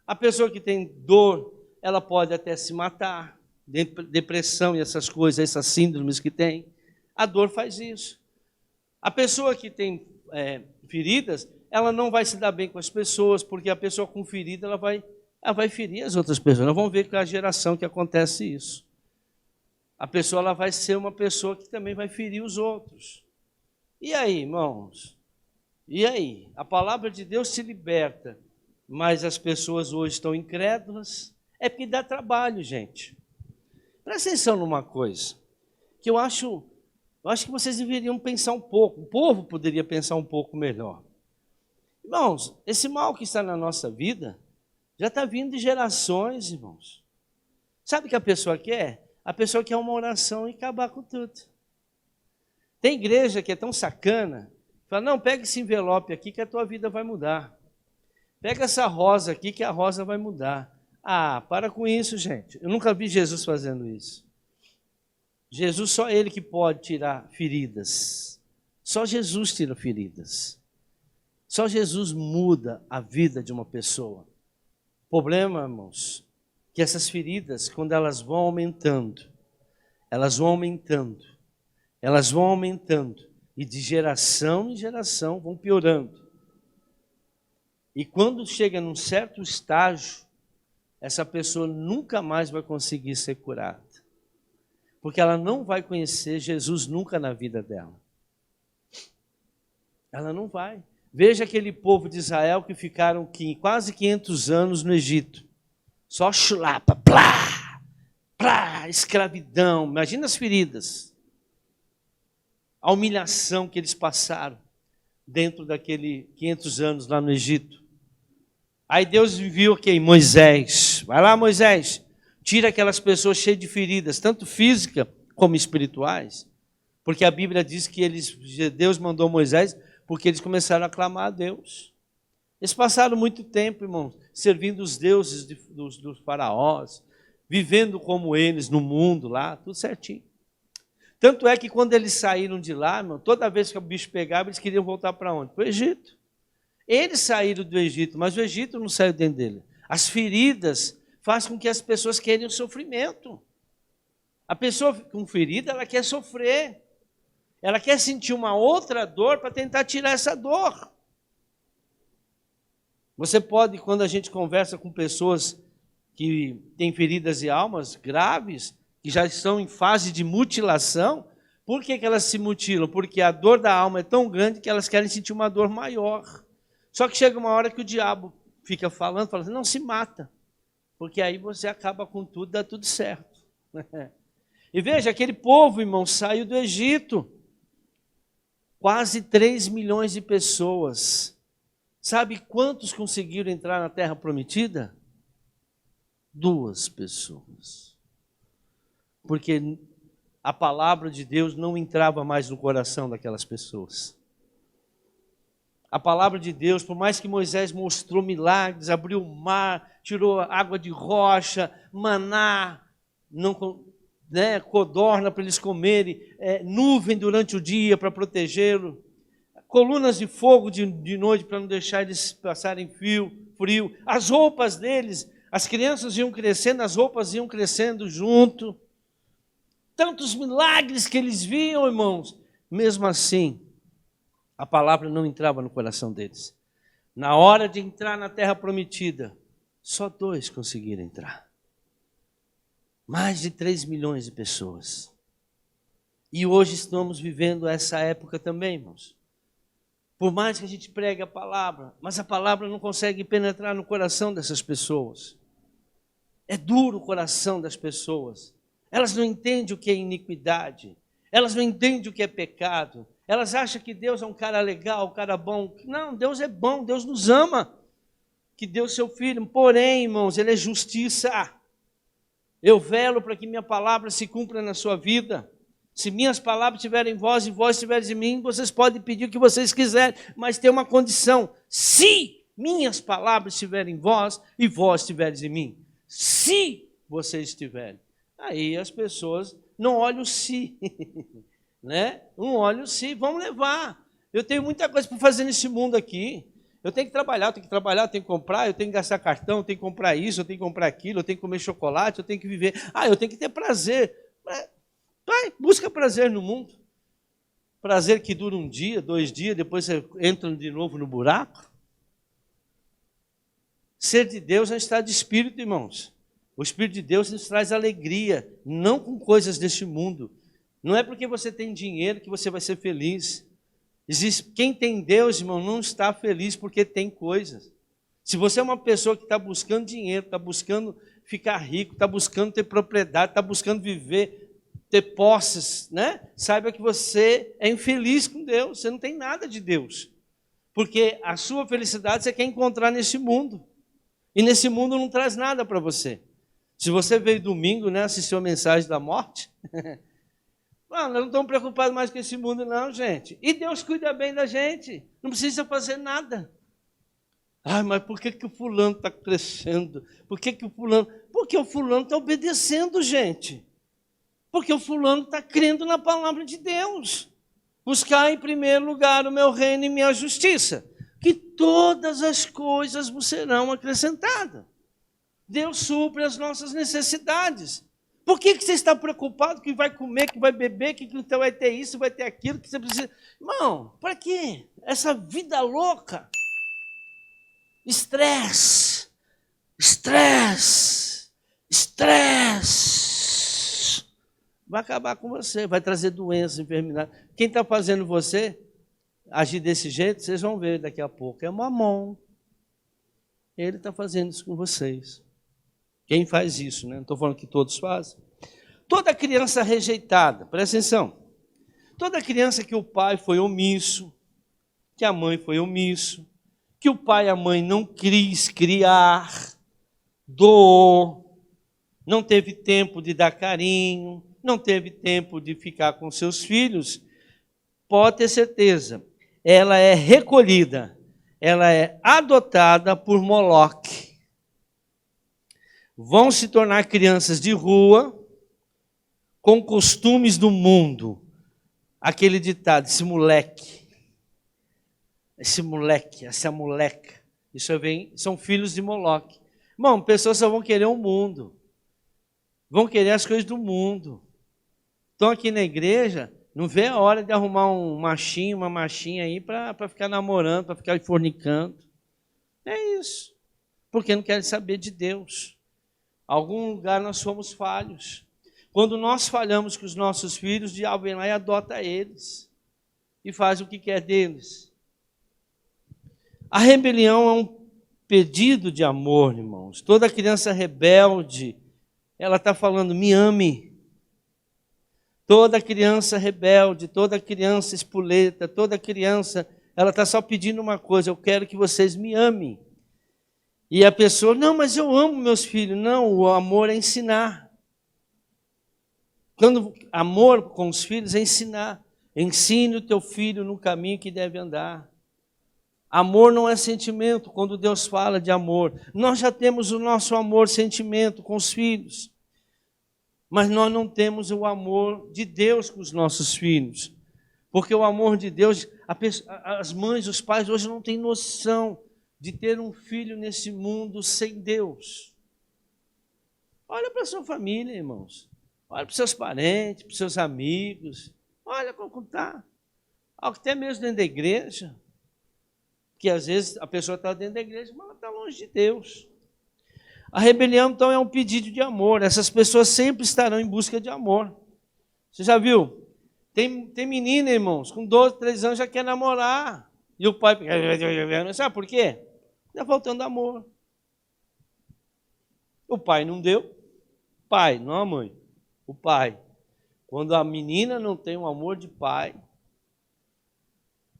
A pessoa que tem dor, ela pode até se matar. Depressão e essas coisas, essas síndromes que tem. A dor faz isso. A pessoa que tem feridas, ela não vai se dar bem com as pessoas, porque a pessoa com ferida, ela vai ferir as outras pessoas. Nós vamos ver com a geração que acontece isso. A pessoa ela vai ser uma pessoa que também vai ferir os outros. E aí, irmãos? E aí? A palavra de Deus te liberta, mas as pessoas hoje estão incrédulas. É porque dá trabalho, gente. Presta atenção numa coisa, que eu acho que vocês deveriam pensar um pouco. O povo poderia pensar um pouco melhor. Irmãos, esse mal que está na nossa vida já está vindo de gerações, irmãos. Sabe o que a pessoa quer? A pessoa quer uma oração e acabar com tudo. Tem igreja que é tão sacana, fala, não, pega esse envelope aqui que a tua vida vai mudar. Pega essa rosa aqui que a rosa vai mudar. Ah, para com isso, gente. Eu nunca vi Jesus fazendo isso. Jesus, só Ele que pode tirar feridas. Só Jesus tira feridas. Só Jesus muda a vida de uma pessoa. O problema, irmãos, que essas feridas, quando elas vão aumentando, e de geração em geração vão piorando. E quando chega num certo estágio, essa pessoa nunca mais vai conseguir ser curada. Porque ela não vai conhecer Jesus nunca na vida dela. Ela não vai. Veja aquele povo de Israel que ficaram quase 500 anos no Egito. Só chulapa, plá, plá, escravidão. Imagina as feridas. A humilhação que eles passaram dentro daquele 500 anos lá no Egito. Aí Deus enviou quem? Moisés. Vai lá, Moisés. Tira aquelas pessoas cheias de feridas, tanto físicas como espirituais. Porque a Bíblia diz que Deus mandou Moisés porque eles começaram a clamar a Deus. Eles passaram muito tempo, irmãos, servindo os deuses dos faraós, vivendo como eles no mundo lá, tudo certinho. Tanto é que quando eles saíram de lá, irmão, toda vez que o bicho pegava, eles queriam voltar para onde? Para o Egito. Eles saíram do Egito, mas o Egito não saiu dentro dele. As feridas fazem com que as pessoas queiram sofrimento. A pessoa com ferida, ela quer sofrer. Ela quer sentir uma outra dor para tentar tirar essa dor. Você pode, quando a gente conversa com pessoas que têm feridas e almas graves, que já estão em fase de mutilação, por que elas se mutilam? Porque a dor da alma é tão grande que elas querem sentir uma dor maior. Só que chega uma hora que o diabo fica falando assim, não se mata, porque aí você acaba com tudo, dá tudo certo. E veja, aquele povo, irmão, saiu do Egito. Quase 3 milhões de pessoas. Sabe quantos conseguiram entrar na Terra Prometida? 2 pessoas. Porque a palavra de Deus não entrava mais no coração daquelas pessoas. A palavra de Deus, por mais que Moisés mostrou milagres, abriu o mar, tirou água de rocha, maná, codorna para eles comerem, nuvem durante o dia para protegê-lo, colunas de fogo de noite para não deixar eles passarem frio, as roupas deles, as crianças iam crescendo, as roupas iam crescendo junto, tantos milagres que eles viam, irmãos, mesmo assim, a palavra não entrava no coração deles. Na hora de entrar na Terra Prometida, só 2 conseguiram entrar. Mais de 3 milhões de pessoas. E hoje estamos vivendo essa época também, irmãos. Por mais que a gente pregue a palavra, mas a palavra não consegue penetrar no coração dessas pessoas. É duro o coração das pessoas. Elas não entendem o que é iniquidade. Elas não entendem o que é pecado. Elas acham que Deus é um cara legal, um cara bom. Não, Deus é bom, Deus nos ama. Que deu seu filho. Porém, irmãos, Ele é justiça. Eu velo para que minha palavra se cumpra na sua vida. Se minhas palavras estiverem em vós e vós estiveres em mim, vocês podem pedir o que vocês quiserem, mas tem uma condição. Se minhas palavras estiverem em vós e vós estiveres em mim. Se vocês estiverem. Aí as pessoas não olham o se. Né? Não olham o se, vamos levar. Eu tenho muita coisa para fazer nesse mundo aqui. Eu tenho que trabalhar, eu tenho que comprar, eu tenho que gastar cartão, eu tenho que comprar isso, eu tenho que comprar aquilo, eu tenho que comer chocolate, eu tenho que viver. Eu tenho que ter prazer. Vai, busca prazer no mundo. Prazer que dura 1 dia, 2 dias, depois você entra de novo no buraco. Ser de Deus é um estado de espírito, irmãos. O Espírito de Deus nos traz alegria, não com coisas deste mundo. Não é porque você tem dinheiro que você vai ser feliz. Quem tem Deus, irmão, não está feliz porque tem coisas. Se você é uma pessoa que está buscando dinheiro, está buscando ficar rico, está buscando ter propriedade, está buscando viver, ter posses, né? Saiba que você é infeliz com Deus, você não tem nada de Deus. Porque a sua felicidade você quer encontrar nesse mundo. E nesse mundo não traz nada para você. Se você veio domingo, né, assistiu a mensagem da morte... Nós não estamos preocupados mais com esse mundo, não, gente. E Deus cuida bem da gente. Não precisa fazer nada. Mas por que o fulano está crescendo? Por que o fulano... Porque o fulano está obedecendo, gente. Porque o fulano está crendo na palavra de Deus. Buscar em primeiro lugar o meu reino e minha justiça. Que todas as coisas vos serão acrescentadas. Deus supre as nossas necessidades. Por que você está preocupado que vai comer, que vai beber, que então vai ter isso, vai ter aquilo, que você precisa... Irmão, para quê? Essa vida louca. Estresse, estresse, estresse. Vai acabar com você, vai trazer doenças, enfermidades. Quem está fazendo você agir desse jeito, vocês vão ver daqui a pouco. É Mamon. Ele está fazendo isso com vocês. Quem faz isso, né? Não estou falando que todos fazem. Toda criança rejeitada, presta atenção. Toda criança que o pai foi omisso, que a mãe foi omisso, que o pai e a mãe não quis criar, doou, não teve tempo de dar carinho, não teve tempo de ficar com seus filhos, pode ter certeza, ela é recolhida, ela é adotada por Moloque. Vão se tornar crianças de rua, com costumes do mundo. Aquele ditado, esse moleque, essa moleca, isso vem, são filhos de Moloque. Irmão, pessoas só vão querer o mundo, vão querer as coisas do mundo. Estão aqui na igreja, não vê a hora de arrumar um machinho, uma machinha aí para ficar namorando, para ficar fornicando. É isso, porque não querem saber de Deus. Algum lugar nós somos falhos. Quando nós falhamos com os nossos filhos, o diabo vem lá e adota eles e faz o que quer deles. A rebelião é um pedido de amor, irmãos. Toda criança rebelde, ela está falando, me ame. Toda criança rebelde, toda criança espoleta, toda criança, ela está só pedindo uma coisa, eu quero que vocês me amem. E a pessoa, não, mas eu amo meus filhos. Não, o amor é ensinar. Quando amor com os filhos é ensinar. Ensine o teu filho no caminho que deve andar. Amor não é sentimento, quando Deus fala de amor. Nós já temos o nosso amor, sentimento com os filhos. Mas nós não temos o amor de Deus com os nossos filhos. Porque o amor de Deus, as mães, os pais hoje não têm noção de ter um filho nesse mundo sem Deus. Olha para a sua família, irmãos. Olha para os seus parentes, para os seus amigos. Olha como está. Até mesmo dentro da igreja. Que às vezes a pessoa está dentro da igreja, mas ela está longe de Deus. A rebelião, então, é um pedido de amor. Essas pessoas sempre estarão em busca de amor. Você já viu? Tem menina, irmãos, com 12, 13 anos já quer namorar. E o pai... Sabe por quê? Está faltando amor. O pai não deu. Pai, não a mãe. O pai. Quando a menina não tem um amor de pai.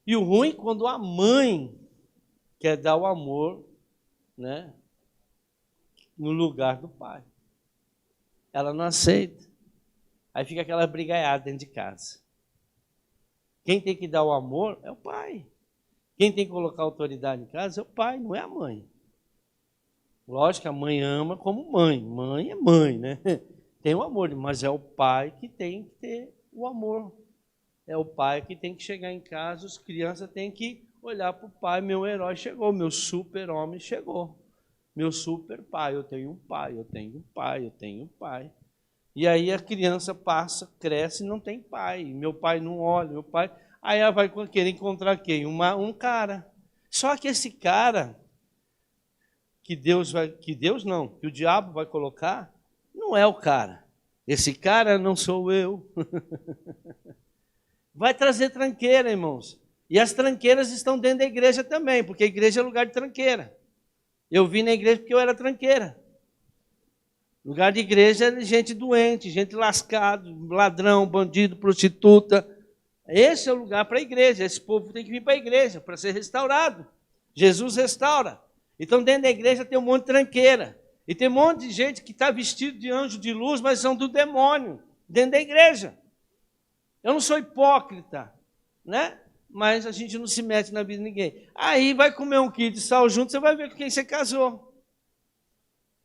E o ruim, quando a mãe quer dar o amor, né, no lugar do pai. Ela não aceita. Aí fica aquela brigaiada dentro de casa. Quem tem que dar o amor é o pai. Quem tem que colocar autoridade em casa é o pai, não é a mãe. Lógico que a mãe ama como mãe. Mãe é mãe, né? Tem o amor, mas é o pai que tem que ter o amor. É o pai que tem que chegar em casa, as crianças têm que olhar para o pai, meu herói chegou, meu super-homem chegou. Meu super-pai, eu tenho um pai, eu tenho um pai, eu tenho um pai. E aí a criança passa, cresce e não tem pai. Meu pai não olha, meu pai... Aí ela vai querer encontrar quem? Um cara. Só que esse cara, que o diabo vai colocar, não é o cara. Esse cara não sou eu. Vai trazer tranqueira, irmãos. E as tranqueiras estão dentro da igreja também, porque a igreja é lugar de tranqueira. Eu vim na igreja porque eu era tranqueira. Lugar de igreja é de gente doente, gente lascada, ladrão, bandido, prostituta. Esse é o lugar para a igreja. Esse povo tem que vir para a igreja para ser restaurado. Jesus restaura. Então, dentro da igreja tem um monte de tranqueira. E tem um monte de gente que está vestido de anjo de luz, mas são do demônio, dentro da igreja. Eu não sou hipócrita, né? Mas a gente não se mete na vida de ninguém. Aí vai comer um quilo de sal junto, você vai ver com quem você casou.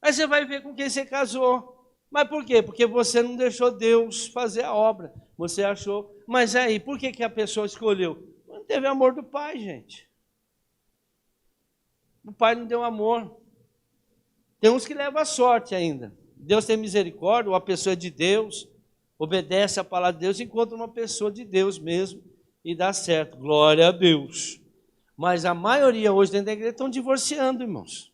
Aí você vai ver com quem você casou. Mas por quê? Porque você não deixou Deus fazer a obra. Você achou... Mas aí, por que a pessoa escolheu? Não teve amor do pai, gente. O pai não deu amor. Tem uns que levam a sorte ainda. Deus tem misericórdia, ou a pessoa é de Deus, obedece a palavra de Deus, encontra uma pessoa de Deus mesmo e dá certo. Glória a Deus. Mas a maioria hoje dentro da igreja estão divorciando, irmãos.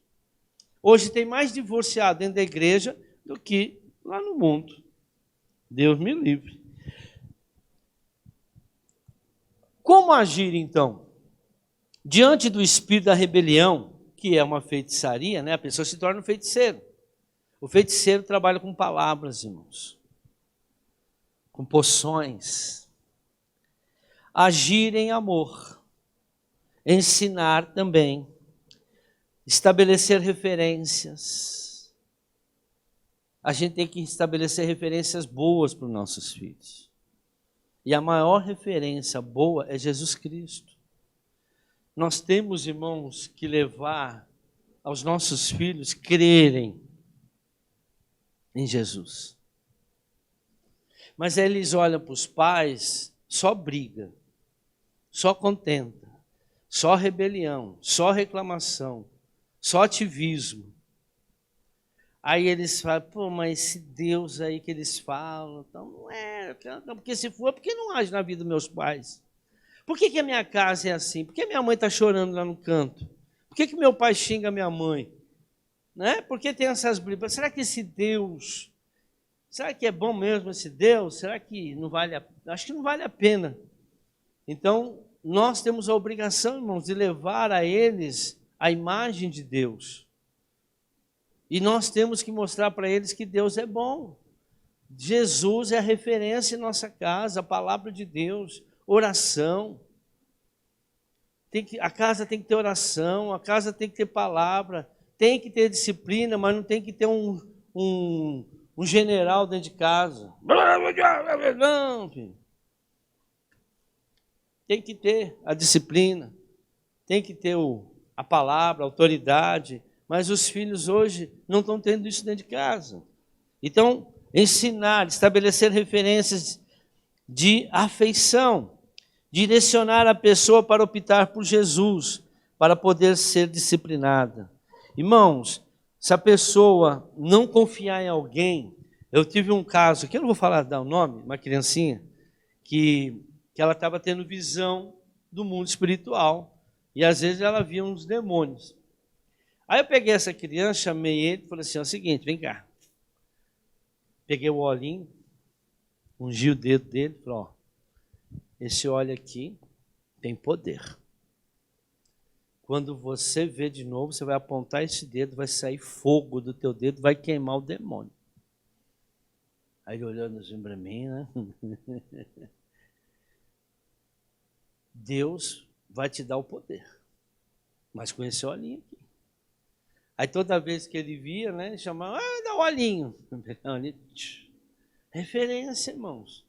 Hoje tem mais divorciado dentro da igreja do que lá no mundo. Deus me livre. Como agir, então? Diante do espírito da rebelião, que é uma feitiçaria, né? A pessoa se torna um feiticeiro. O feiticeiro trabalha com palavras, irmãos. Com poções. Agir em amor. Ensinar também. Estabelecer referências. A gente tem que estabelecer referências boas para os nossos filhos. E a maior referência boa é Jesus Cristo. Nós temos, irmãos, que levar aos nossos filhos crerem em Jesus. Mas eles olham para os pais, só briga, só contenta, só rebelião, só reclamação, só ativismo. Aí eles falam, pô, mas esse Deus aí que eles falam, então não é, porque se for, por que não age na vida dos meus pais? Por que a minha casa é assim? Por que minha mãe está chorando lá no canto? Por que meu pai xinga minha mãe? Né? Por que tem essas brigas? Será que esse Deus, será que é bom mesmo esse Deus? Será que não vale a pena? Acho que não vale a pena. Então, nós temos a obrigação, irmãos, de levar a eles a imagem de Deus. E nós temos que mostrar para eles que Deus é bom. Jesus é a referência em nossa casa, a palavra de Deus, oração. A casa tem que ter oração, a casa tem que ter palavra, tem que ter disciplina, mas não tem que ter um general dentro de casa. Não, filho. Tem que ter a disciplina, tem que ter a palavra, a autoridade. Mas os filhos hoje não estão tendo isso dentro de casa. Então, ensinar, estabelecer referências de afeição, direcionar a pessoa para optar por Jesus, para poder ser disciplinada. Irmãos, se a pessoa não confiar em alguém, eu tive um caso, que eu não vou falar, dar o nome, uma criancinha, que ela estava tendo visão do mundo espiritual, e às vezes ela via uns demônios. Aí eu peguei essa criança, chamei ele e falei assim, é o seguinte, vem cá. Peguei o olhinho, ungi o dedo dele, falei, ó, esse óleo aqui tem poder. Quando você vê de novo, você vai apontar esse dedo, vai sair fogo do teu dedo, vai queimar o demônio. Aí ele olhando assim para mim, né? Deus vai te dar o poder, mas com esse olhinho aqui. Aí toda vez que ele via, né, ele chamava, dá o olhinho. Referência, irmãos.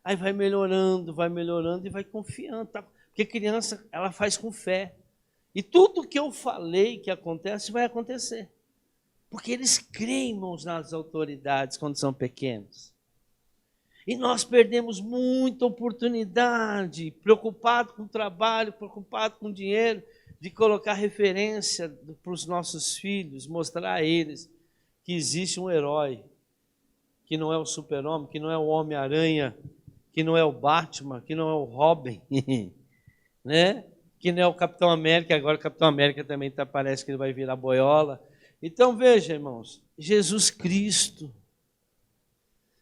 Aí vai melhorando e vai confiando. Tá? Porque criança, ela faz com fé. E tudo que eu falei que acontece, vai acontecer. Porque eles creem, irmãos, nas autoridades quando são pequenos. E nós perdemos muita oportunidade, preocupado com o trabalho, preocupado com o dinheiro, de colocar referência para os nossos filhos, mostrar a eles que existe um herói, que não é o super-homem, que não é o Homem-Aranha, que não é o Batman, que não é o Robin, né? Que não é o Capitão América, agora o Capitão América também parece que ele vai virar boiola. Então veja, irmãos, Jesus Cristo.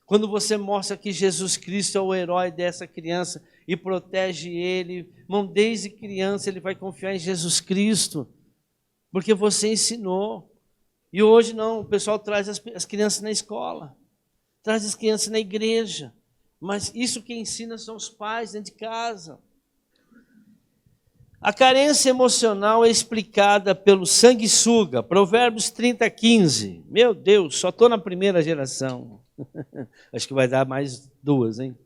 Quando você mostra que Jesus Cristo é o herói dessa criança e protege ele, irmão, desde criança ele vai confiar em Jesus Cristo, porque você ensinou. E hoje não, o pessoal traz as crianças na escola, traz as crianças na igreja, mas isso que ensina são os pais dentro de casa. A carência emocional é explicada pelo sanguessuga, Provérbios 30:15. Meu Deus, só estou na primeira geração. Acho que vai dar mais duas, hein?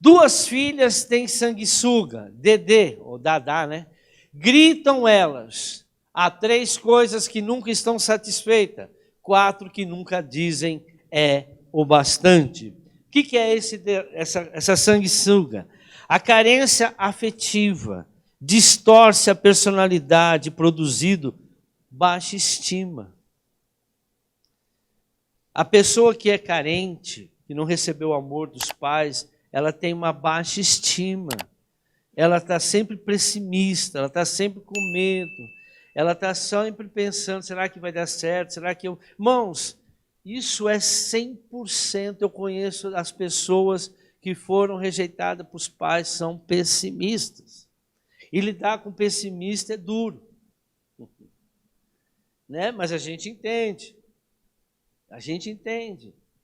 2 filhas têm sanguessuga, Dedê, ou Dadá, né? Gritam elas. Há 3 coisas que nunca estão satisfeitas. 4 que nunca dizem é o bastante. O que é essa sanguessuga? A carência afetiva distorce a personalidade, produzindo baixa estima. A pessoa que é carente, que não recebeu o amor dos pais, ela tem uma baixa estima. ela está sempre pessimista, ela está sempre com medo, ela está sempre pensando, será que vai dar certo? Será que eu... Irmãos, isso é 100%. Eu conheço as pessoas que foram rejeitadas por os pais, são pessimistas. E lidar com pessimista é duro. Né? Mas a gente entende.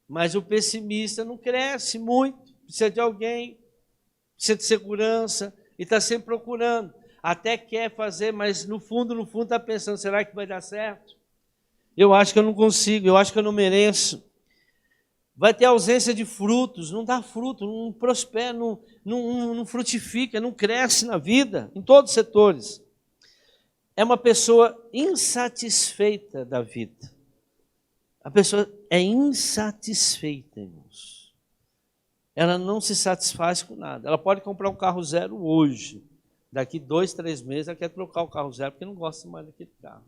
Mas o pessimista não cresce muito, precisa de alguém, precisa de segurança, e está sempre procurando. Até quer fazer, mas no fundo está pensando, será que vai dar certo? Eu acho que eu não consigo, eu acho que eu não mereço. Vai ter ausência de frutos, não dá fruto, não prospera, não frutifica, não cresce na vida, em todos os setores. É uma pessoa insatisfeita da vida. A pessoa é insatisfeita, irmãos. Ela não se satisfaz com nada. Ela pode comprar um carro zero hoje. Daqui 2, 3 meses ela quer trocar o carro zero porque não gosta mais daquele carro.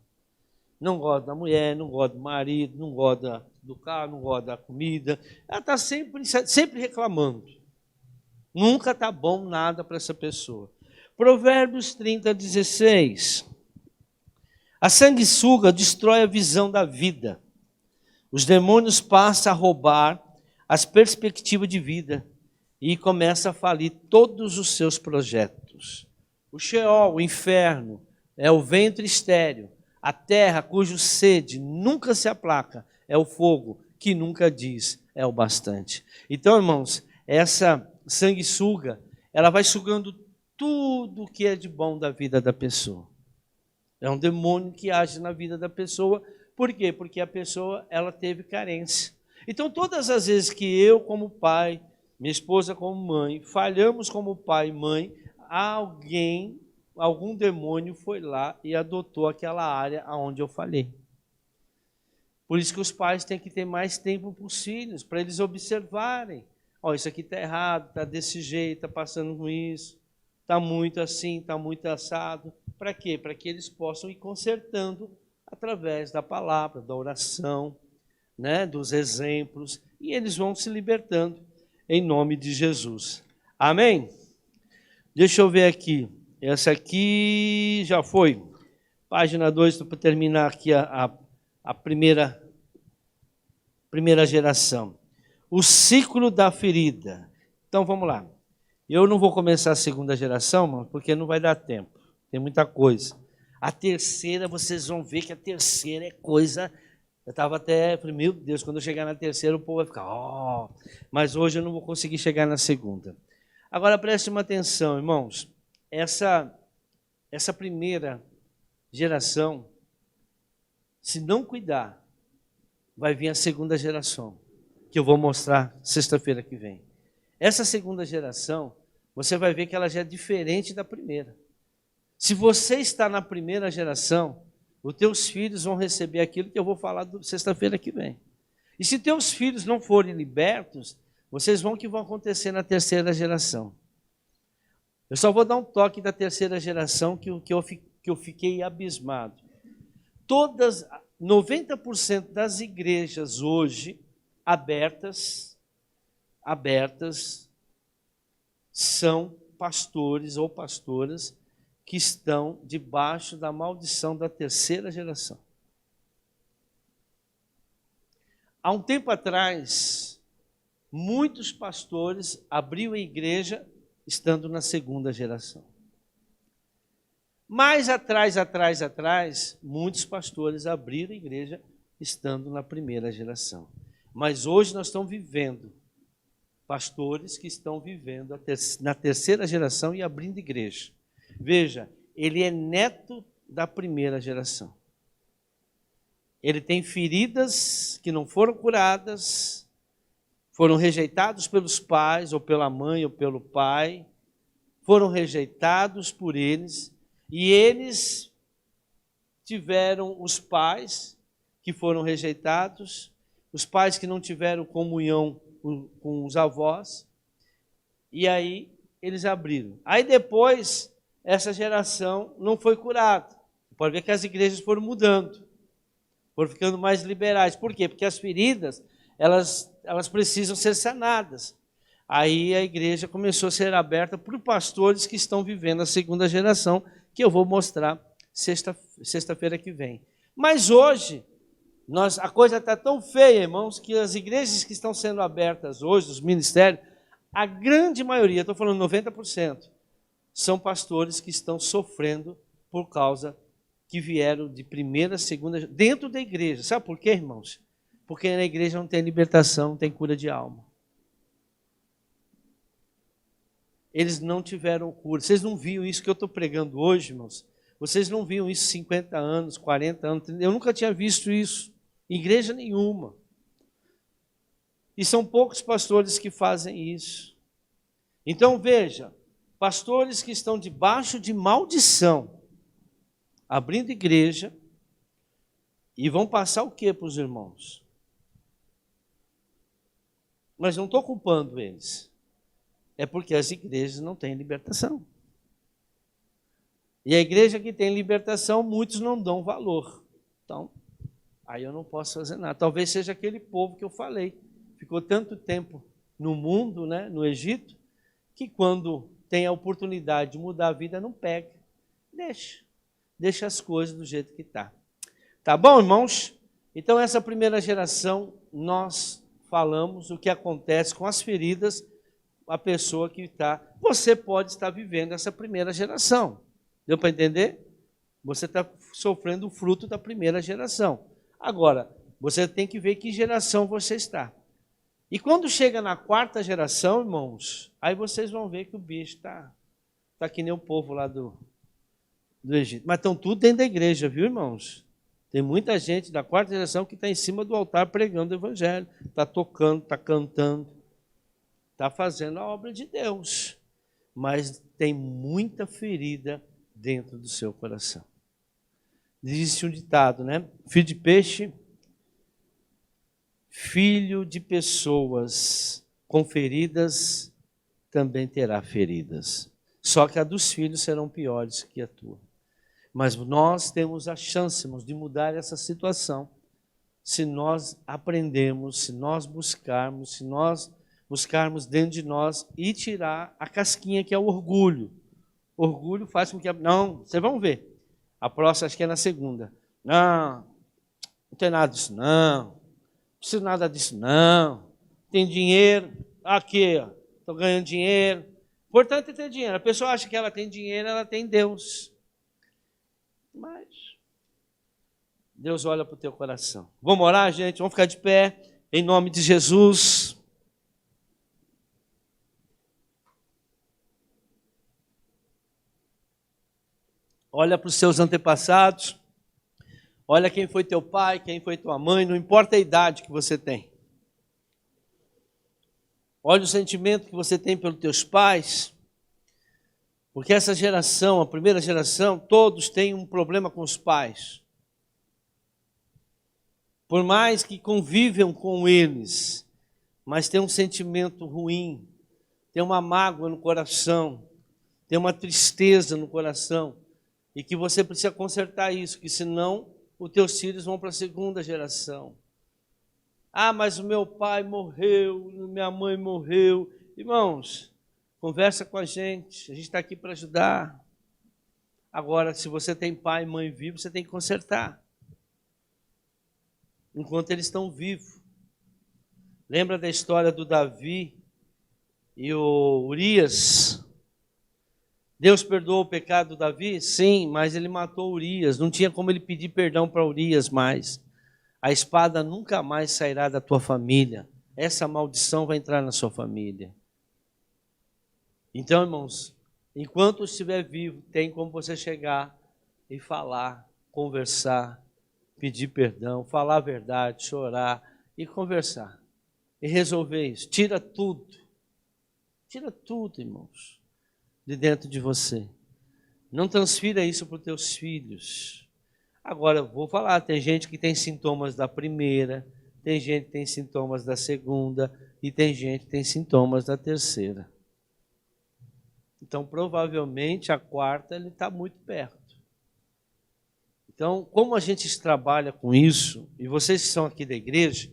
Não gosta da mulher, não gosta do marido, não gosta do carro, não gosta da comida. Ela está sempre reclamando. Nunca está bom nada para essa pessoa. Provérbios 30, 16. A sanguessuga destrói a visão da vida. Os demônios passam a roubar as perspectivas de vida e começam a falir todos os seus projetos. O Sheol, o inferno, é o ventre estéril. A terra cujo sede nunca se aplaca, é o fogo que nunca diz, é o bastante. Então, irmãos, essa sanguessuga, ela vai sugando tudo que é de bom da vida da pessoa. É um demônio que age na vida da pessoa. Por quê? Porque a pessoa, ela teve carência. Então, todas as vezes que eu, como pai, minha esposa como mãe, falhamos como pai e mãe, algum demônio foi lá e adotou aquela área onde eu falhei. Por isso que os pais têm que ter mais tempo para os filhos, para eles observarem. Isso aqui está errado, está desse jeito, está passando com isso, está muito assim, está muito assado. Para quê? Para que eles possam ir consertando através da palavra, da oração, né, dos exemplos, e eles vão se libertando em nome de Jesus. Amém? Deixa eu ver aqui. Essa aqui já foi. Página 2, para terminar aqui a primeira geração. O ciclo da ferida. Então, vamos lá. Eu não vou começar a segunda geração, porque não vai dar tempo. Tem muita coisa. A terceira, vocês vão ver que a terceira é coisa... Eu falei, meu Deus, quando eu chegar na terceira, o povo vai ficar... Mas hoje eu não vou conseguir chegar na segunda. Agora, preste uma atenção, irmãos. Essa primeira geração, se não cuidar, vai vir a segunda geração, que eu vou mostrar sexta-feira que vem. Essa segunda geração, você vai ver que ela já é diferente da primeira. Se você está na primeira geração, os teus filhos vão receber aquilo que eu vou falar sexta-feira que vem. E se teus filhos não forem libertos, vocês vão que vão acontecer na terceira geração. Eu só vou dar um toque da terceira geração que eu fiquei abismado. 90% das igrejas hoje abertas são pastores ou pastoras que estão debaixo da maldição da terceira geração. Há um tempo atrás, muitos pastores abriram a igreja estando na segunda geração. Mais atrás, muitos pastores abriram a igreja estando na primeira geração. Mas hoje nós estamos vivendo pastores que estão vivendo na terceira geração e abrindo igreja. Veja, ele é neto da primeira geração. Ele tem feridas que não foram curadas, foram rejeitados pelos pais, ou pela mãe, ou pelo pai, foram rejeitados por eles, e eles tiveram os pais que foram rejeitados, os pais que não tiveram comunhão com os avós, e aí eles abriram. Aí depois, essa geração não foi curada. Pode ver que as igrejas foram mudando, foram ficando mais liberais. Por quê? Porque as feridas, elas precisam ser sanadas. Aí a igreja começou a ser aberta por pastores que estão vivendo a segunda geração, que eu vou mostrar sexta-feira que vem. Mas hoje, a coisa está tão feia, irmãos, que as igrejas que estão sendo abertas hoje, os ministérios, a grande maioria, estou falando 90%, são pastores que estão sofrendo por causa que vieram de primeira, segunda, dentro da igreja. Sabe por quê, irmãos? Porque na igreja não tem libertação, não tem cura de alma. Eles não tiveram cura. Vocês não viram isso que eu estou pregando hoje, irmãos? Vocês não viram isso 50 anos, 40 anos, eu nunca tinha visto isso em igreja nenhuma. E são poucos pastores que fazem isso. Então veja, pastores que estão debaixo de maldição, abrindo igreja, e vão passar o que para os irmãos? Mas não estou culpando eles. É porque as igrejas não têm libertação. E a igreja que tem libertação, muitos não dão valor. Então, aí eu não posso fazer nada. Talvez seja aquele povo que eu falei. Ficou tanto tempo no mundo, né, no Egito, que quando tem a oportunidade de mudar a vida, não pega. Deixa as coisas do jeito que está. Tá bom, irmãos? Então, essa primeira geração, nós falamos o que acontece com as feridas, a pessoa que está... Você pode estar vivendo essa primeira geração. Deu para entender? Você está sofrendo o fruto da primeira geração. Agora, você tem que ver que geração você está. E quando chega na quarta geração, irmãos, aí vocês vão ver que o bicho está que nem o povo lá do Egito. Mas estão tudo dentro da igreja, viu, irmãos? Tem muita gente da quarta geração que está em cima do altar pregando o evangelho, está tocando, está cantando, está fazendo a obra de Deus. Mas tem muita ferida dentro do seu coração. Existe um ditado, né? Filho de peixe, filho de pessoas com feridas, também terá feridas. Só que a dos filhos serão piores que a tua. Mas nós temos a chance, irmãos, de mudar essa situação, se nós aprendermos, se nós buscarmos dentro de nós e tirar a casquinha que é o orgulho. Orgulho faz com que... Não, vocês vão ver. A próxima, acho que é na segunda. Não tem nada disso, não preciso nada disso, não. Tem dinheiro, aqui, estou ganhando dinheiro. O importante é ter dinheiro. A pessoa acha que ela tem dinheiro, ela tem Deus. Mas Deus olha para o teu coração. Vamos orar, gente? Vamos ficar de pé, em nome de Jesus. Olha para os seus antepassados. Olha quem foi teu pai, quem foi tua mãe, não importa a idade que você tem. Olha o sentimento que você tem pelos teus pais, porque essa geração, a primeira geração, todos têm um problema com os pais. Por mais que convivam com eles, mas tem um sentimento ruim, tem uma mágoa no coração, tem uma tristeza no coração, e que você precisa consertar isso, que senão os teus filhos vão para a segunda geração. Ah, mas o meu pai morreu, minha mãe morreu. Irmãos, conversa com a gente está aqui para ajudar. Agora, se você tem pai e mãe vivos, você tem que consertar. Enquanto eles estão vivos. Lembra da história do Davi e o Urias? Deus perdoou o pecado do Davi? Sim, mas ele matou Urias. Não tinha como ele pedir perdão para Urias mais. A espada nunca mais sairá da tua família. Essa maldição vai entrar na sua família. Então, irmãos, enquanto estiver vivo, tem como você chegar e falar, conversar, pedir perdão, falar a verdade, chorar e conversar. E resolver isso. Tira tudo. Tira tudo, irmãos, de dentro de você. Não transfira isso para os teus filhos. Agora, vou falar, tem gente que tem sintomas da primeira, tem gente que tem sintomas da segunda, e tem gente que tem sintomas da terceira. Então, provavelmente, a quarta, ele está muito perto. Então, como a gente trabalha com isso, e vocês que são aqui da igreja,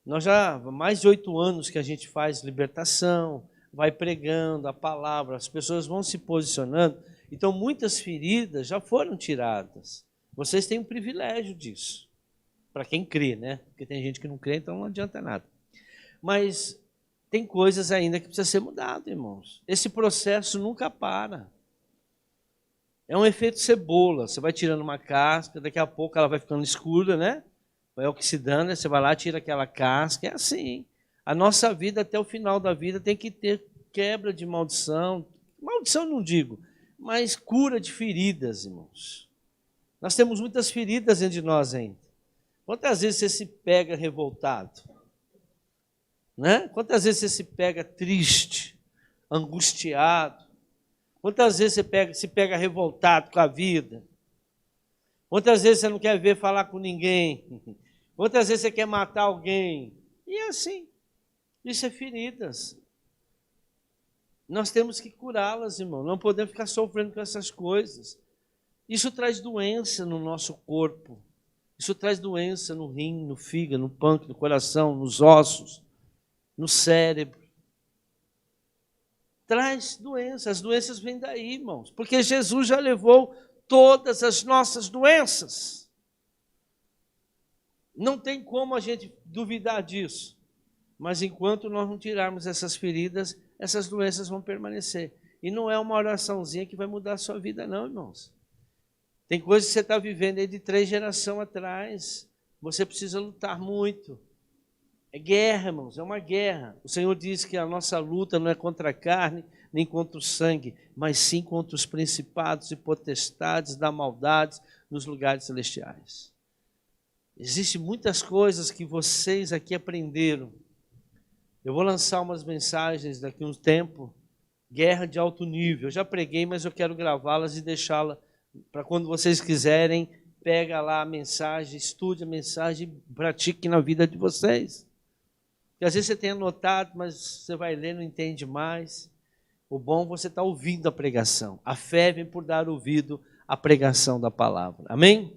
Nós já há mais de 8 anos que a gente faz libertação, vai pregando a palavra, as pessoas vão se posicionando. Então, muitas feridas já foram tiradas. Vocês têm um privilégio disso. Para quem crê, né? Porque tem gente que não crê, então não adianta nada. Mas tem coisas ainda que precisam ser mudadas, irmãos. Esse processo nunca para. É um efeito cebola. Você vai tirando uma casca, daqui a pouco ela vai ficando escura, né? Vai oxidando, você vai lá, tira aquela casca. É assim. A nossa vida, até o final da vida, tem que ter quebra de maldição. Maldição não digo, mas cura de feridas, irmãos. Nós temos muitas feridas dentro de nós ainda. Quantas vezes você se pega revoltado? Né? Quantas vezes você se pega triste, angustiado? Quantas vezes você se pega revoltado com a vida? Quantas vezes você não quer ver falar com ninguém? Quantas vezes você quer matar alguém? E é assim. Isso é feridas. Nós temos que curá-las, irmão. Não podemos ficar sofrendo com essas coisas. Isso traz doença no nosso corpo. Isso traz doença no rim, no fígado, no pâncreas, no coração, nos ossos, no cérebro. Traz doenças. As doenças vêm daí, irmãos. Porque Jesus já levou todas as nossas doenças. Não tem como a gente duvidar disso. Mas enquanto nós não tirarmos essas feridas, essas doenças vão permanecer. E não é uma oraçãozinha que vai mudar a sua vida, não, irmãos. Tem coisas que você está vivendo aí de 3 gerações atrás. Você precisa lutar muito. É guerra, irmãos, é uma guerra. O Senhor diz que a nossa luta não é contra a carne, nem contra o sangue, mas sim contra os principados e potestades da maldade nos lugares celestiais. Existem muitas coisas que vocês aqui aprenderam. Eu vou lançar umas mensagens daqui a um tempo, guerra de alto nível. Eu já preguei, mas eu quero gravá-las e deixá-las para quando vocês quiserem, pega lá a mensagem, estude a mensagem e pratique na vida de vocês. Porque às vezes você tem anotado, mas você vai ler, não entende mais. O bom é você estar ouvindo a pregação. A fé vem por dar ouvido à pregação da palavra. Amém?